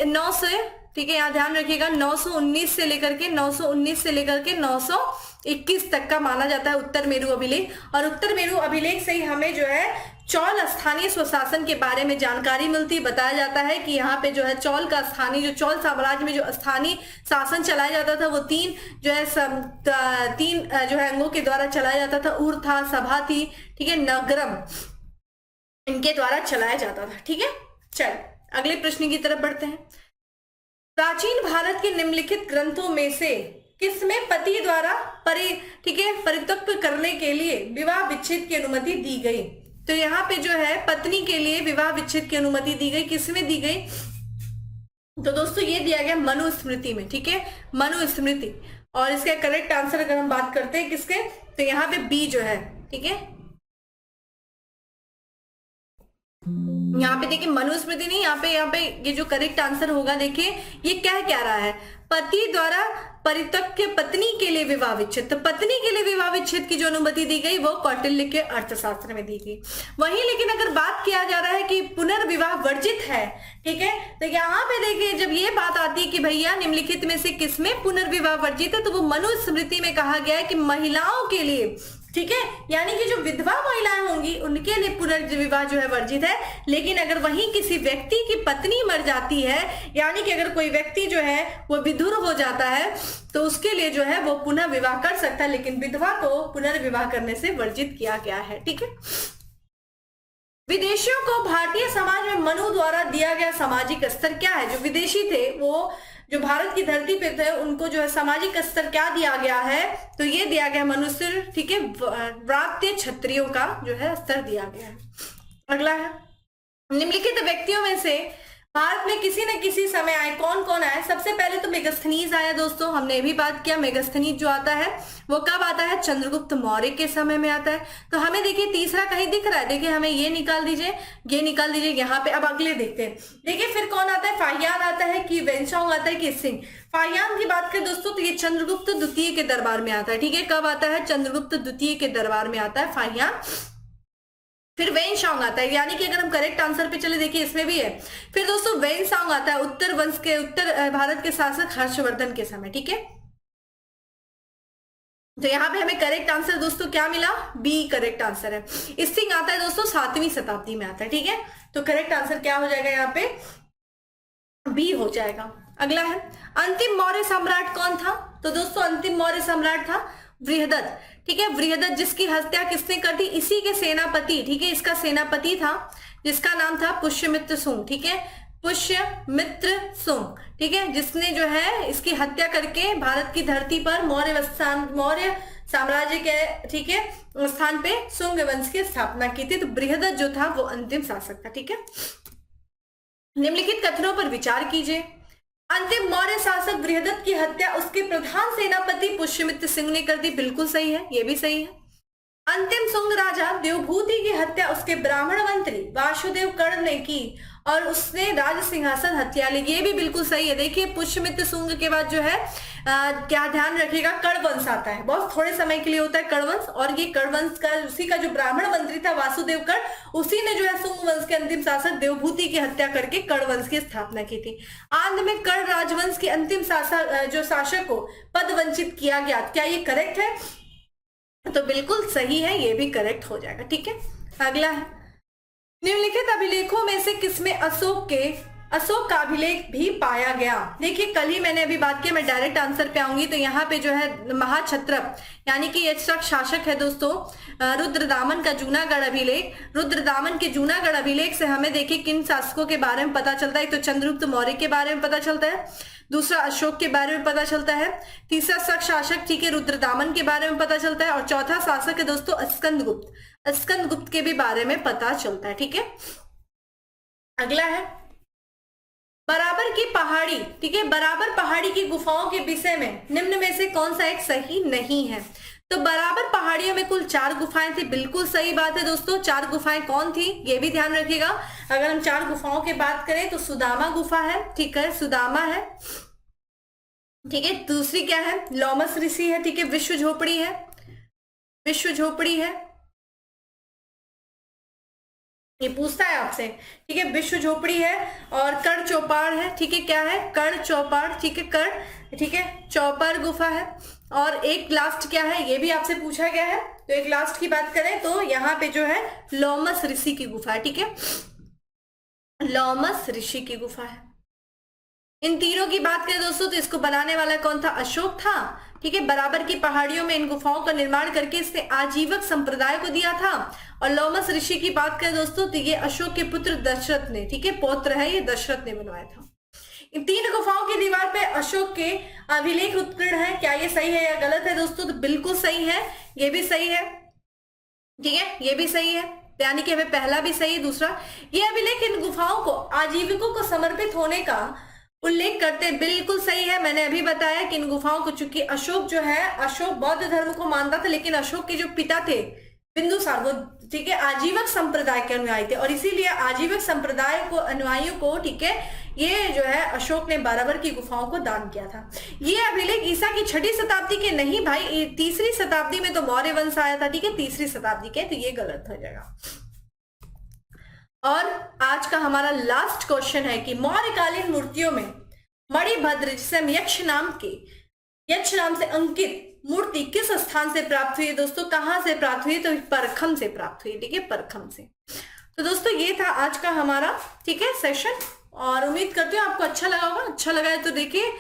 900, ठीक है, यहाँ ध्यान रखिएगा, 919 से लेकर के 921 तक का माना जाता है उत्तर मेरू अभिलेख। और उत्तर मेरू अभिलेख से ही हमें जो है चौल स्थानीय स्वशासन के बारे में जानकारी मिलती, बताया जाता है कि यहाँ पे जो है चौल का स्थानीय, जो चौल साम्राज्य में जो स्थानीय शासन चलाया जाता था वो तीन जो है अंगों के द्वारा चलाया जाता था, ऊर था, सभा थी, ठीक है, नगरम, इनके द्वारा चलाया जाता था, ठीक है। चल अगले प्रश्न की तरफ बढ़ते हैं। प्राचीन भारत के निम्नलिखित ग्रंथों में से किसमें पति द्वारा परित्यक्त करने के लिए विवाह विच्छेद की अनुमति दी गई? तो यहाँ पे जो है पत्नी के लिए विवाह विच्छेद की अनुमति दी गई, किसमें दी गई? तो दोस्तों ये दिया गया मनुस्मृति में, ठीक है, मनुस्मृति। और इसका करेक्ट आंसर अगर हम बात करते हैं किसके, तो यहाँ पे बी जो है, ठीक है, यहाँ पे देखिए मनुस्मृति नहीं, यहाँ पे ये जो करेक्ट आंसर होगा, देखिए ये क्या रहा है, पति द्वारा परित्यक्त पत्नी के लिए विवाह विच्छेद। तो पत्नी के लिए विवाह विच्छेद की जो अनुमति दी गई वो कौटिल्य के अर्थशास्त्र में दी गई। वहीं लेकिन अगर बात किया जा रहा है कि पुनर्विवाह वर्जित है, ठीक है, तो यहाँ पे देखिए जब ये बात आती है कि भैया निम्नलिखित में से किसमें पुनर्विवाह वर्जित है, तो वो मनुस्मृति में कहा गया है कि महिलाओं के लिए, ठीक है, यानी कि जो विधवा महिलाएं होंगी उनके लिए पुनर्विवाह जो है वर्जित है। लेकिन अगर वहीं किसी व्यक्ति की पत्नी मर जाती है, यानी कि अगर कोई व्यक्ति जो है वो विधुर हो जाता है तो उसके लिए जो है वो पुनः विवाह कर सकता है, लेकिन विधवा को पुनर्विवाह करने से वर्जित किया गया है, ठीक है। विदेशियों को भारतीय समाज में मनु द्वारा दिया गया सामाजिक स्तर क्या है? जो विदेशी थे वो जो भारत की धरती पे थे उनको जो है सामाजिक स्तर क्या दिया गया है? तो ये दिया गया मनुष्य, ठीक है, व्रात्य क्षत्रियों का जो है स्तर दिया गया है। अगला है, निम्नलिखित व्यक्तियों में से भारत में किसी न किसी समय आए, कौन कौन आए? सबसे पहले तो मेगास्थनीज आया दोस्तों, हमने भी बात किया, मेगास्थनीज जो आता है वो कब आता है? चंद्रगुप्त मौर्य के समय में आता है। तो हमें देखिए तीसरा कहीं दिख रहा है, देखिए हमें ये निकाल दीजिए, ये निकाल दीजिए यहाँ पे। अब अगले देखते हैं, देखिए फिर कौन आता है? फाहियान आता है कि वेनसोंग आता है कि सिंह? फाहियान की बात करें दोस्तों तो ये चंद्रगुप्त द्वितीय के दरबार में आता है, ठीक है, कब आता है? चंद्रगुप्त द्वितीय के दरबार में आता है फाहियान। फिर वेनसोंग आता है, यानी कि अगर हम करेक्ट आंसर पे चले, देखिए इसमें भी है। फिर दोस्तों वेनसोंग आता है उत्तर वंश के, उत्तर भारत के शासक हर्षवर्धन के समय, ठीक है। तो यहाँ पे हमें करेक्ट आंसर दोस्तों क्या मिला? बी करेक्ट आंसर है। सिंह आता है दोस्तों 7वीं शताब्दी में आता है, ठीक है। तो करेक्ट आंसर क्या हो जाएगा यहाँ पे? बी हो जाएगा। अगला है, अंतिम मौर्य सम्राट कौन था? तो दोस्तों अंतिम मौर्य सम्राट था बृहदत्त, ठीक है, बृहदत्त, जिसकी हत्या किसने कर दी? इसी के सेनापति, ठीक है, इसका सेनापति था जिसका नाम था पुष्यमित्र शुंग, ठीक है, पुष्यमित्र शुंग, ठीक है, जिसने जो है इसकी हत्या करके भारत की धरती पर मौर्य साम्राज्य के, ठीक है, स्थान पे शुंग वंश की स्थापना की थी। तो बृहदत्त जो था वो अंतिम शासक था, ठीक है। निम्नलिखित कथनों पर विचार कीजिए। अंतिम मौर्य शासक बृहदत्त की हत्या उसके प्रधान सेनापति पुष्यमित्र सिंह ने कर दी, बिल्कुल सही है, ये भी सही है। अंतिम शुंग राजा देवभूति की हत्या उसके ब्राह्मण मंत्री वासुदेव कर्ण ने की और उसने राज सिंहासन हत्या ली, ये भी बिल्कुल सही है। देखिए पुष्यमित्र शुंग के बाद जो है क्या ध्यान रखिएगा, कणवंश आता है, बहुत थोड़े समय के लिए होता है कणवंश, और ये कणवंश का उसी का जो ब्राह्मण मंत्री था वासुदेव कर्ण, उसी ने जो है शुंग वंश के अंतिम शासक देवभूति की हत्या करके कणवंश की स्थापना की थी। आंध्र में कर्ण राजवंश के अंतिम शासक को पद वंचित किया गया, क्या ये करेक्ट है? तो बिल्कुल सही है, ये भी करेक्ट हो जाएगा, ठीक है। अगला है, निम्नलिखित अभिलेखों में से किसमें अशोक का अभिलेख भी पाया गया। देखिए कल ही मैंने अभी बात की, मैं डायरेक्ट आंसर पे आऊंगी। तो यहाँ पे जो है महाक्षत्रप यानी कि ये शासक है दोस्तों रुद्रदामन का जूनागढ़ अभिलेख। रुद्रदामन के जूनागढ़ अभिलेख से हमें देखिए किन शासकों के बारे में पता चलता है। एक तो चंद्रगुप्त मौर्य के बारे में पता चलता है, दूसरा अशोक के बारे में पता चलता है, तीसरा शक शासक ठीक है रुद्रदामन के बारे में पता चलता है, और चौथा शासक है दोस्तों स्कंदगुप्त के भी बारे में पता चलता है। ठीक है, अगला है बराबर की पहाड़ी। ठीक है, बराबर पहाड़ी की गुफाओं के विषय में निम्न में से कौन सा एक सही नहीं है। तो बराबर पहाड़ियों में कुल 4 गुफाएं थी, बिल्कुल सही बात है दोस्तों। 4 गुफाएं कौन थी ये भी ध्यान रखिएगा। अगर हम 4 गुफाओं की बात करें तो सुदामा गुफा है, ठीक है, सुदामा है, ठीक है। दूसरी क्या है, लोमस ऋषि है, ठीक है, विश्व झोपड़ी है, विश्व झोपड़ी है, ये पूछता है आपसे, ठीक है, विश्व झोपड़ी है। और कर्ण चौपाड़ है, ठीक है, क्या है, कर्ण चौपाड़, ठीक है, कर्ण, ठीक है, चौपाड़ गुफा है। और एक लास्ट क्या है, ये भी आपसे पूछा गया है। तो एक लास्ट की बात करें तो यहाँ पे जो है लोमस ऋषि की गुफा है, ठीक है, लोमस ऋषि की गुफा है। इन तीनों की बात करें दोस्तों तो इसको बनाने वाला कौन था, अशोक था, ठीक है। बराबर की पहाड़ियों में इन गुफाओं का निर्माण करके इसने आजीवक संप्रदाय को दिया था। और लोमस ऋषि की बात करें दोस्तों तो ये अशोक के पुत्र दशरथ ने, ठीक है, पौत्र है, ये दशरथ ने बनवाया था। इन 3 गुफाओं की दीवार पे अशोक के अभिलेख उत्कीर्ण है। क्या ये सही है या गलत है दोस्तों, तो बिल्कुल सही है, ये भी सही है, ठीक है, ये भी सही है, यानी कि हमें पहला भी सही है, दूसरा। ये अभिलेख इन गुफाओं को आजीविकों को समर्पित होने का उल्लेख करते, बिल्कुल सही है। मैंने अभी बताया कि इन गुफाओं को, चूंकि अशोक जो है, अशोक बौद्ध धर्म को मानता था, लेकिन अशोक के जो पिता थे बिंदुसार, वो ठीक है आजीवक संप्रदाय के अनुयायी थे, और इसीलिए आजीवक संप्रदाय को अनुयायियों को, ठीक है, ये जो है अशोक ने बराबर की गुफाओं को दान किया था। ये अभिलेख ईसा की 6वीं शताब्दी के नहीं भाई, 3री शताब्दी में तो मौर्य वंश आया था, ठीक है, 3री शताब्दी के, तो ये गलत हो जाएगा। और आज का हमारा लास्ट क्वेश्चन है कि मौर्यकालीन मूर्तियों में मणिभद्र, जिसे हम यक्ष नाम से अंकित मूर्ति किस स्थान से प्राप्त हुई है दोस्तों, कहां से प्राप्त हुई, तो परखम से प्राप्त हुई, ठीक है, परखम से। तो दोस्तों ये था आज का हमारा, ठीक है, सेशन, और उम्मीद करती हूँ आपको अच्छा लगा होगा। अच्छा लगा है तो देखिए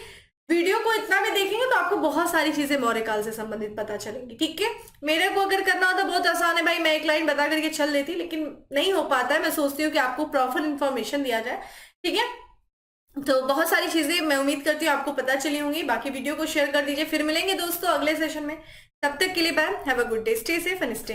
वीडियो को, इतना भी देखेंगे तो आपको बहुत सारी चीजें मौर्यकाल से संबंधित पता चलेंगी, ठीक है। मेरे को अगर करना होता बहुत आसान है भाई, मैं एक लाइन बता करके चल देती, लेकिन नहीं हो पाता है। मैं सोचती हूँ कि आपको प्रॉपर इन्फॉर्मेशन दिया जाए, ठीक है। तो बहुत सारी चीजें मैं उम्मीद करती हूँ आपको पता चली होंगी। बाकी वीडियो को शेयर कर दीजिए। फिर मिलेंगे दोस्तों अगले सेशन में, तब तक के लिए bye, have a good day, stay safe and stay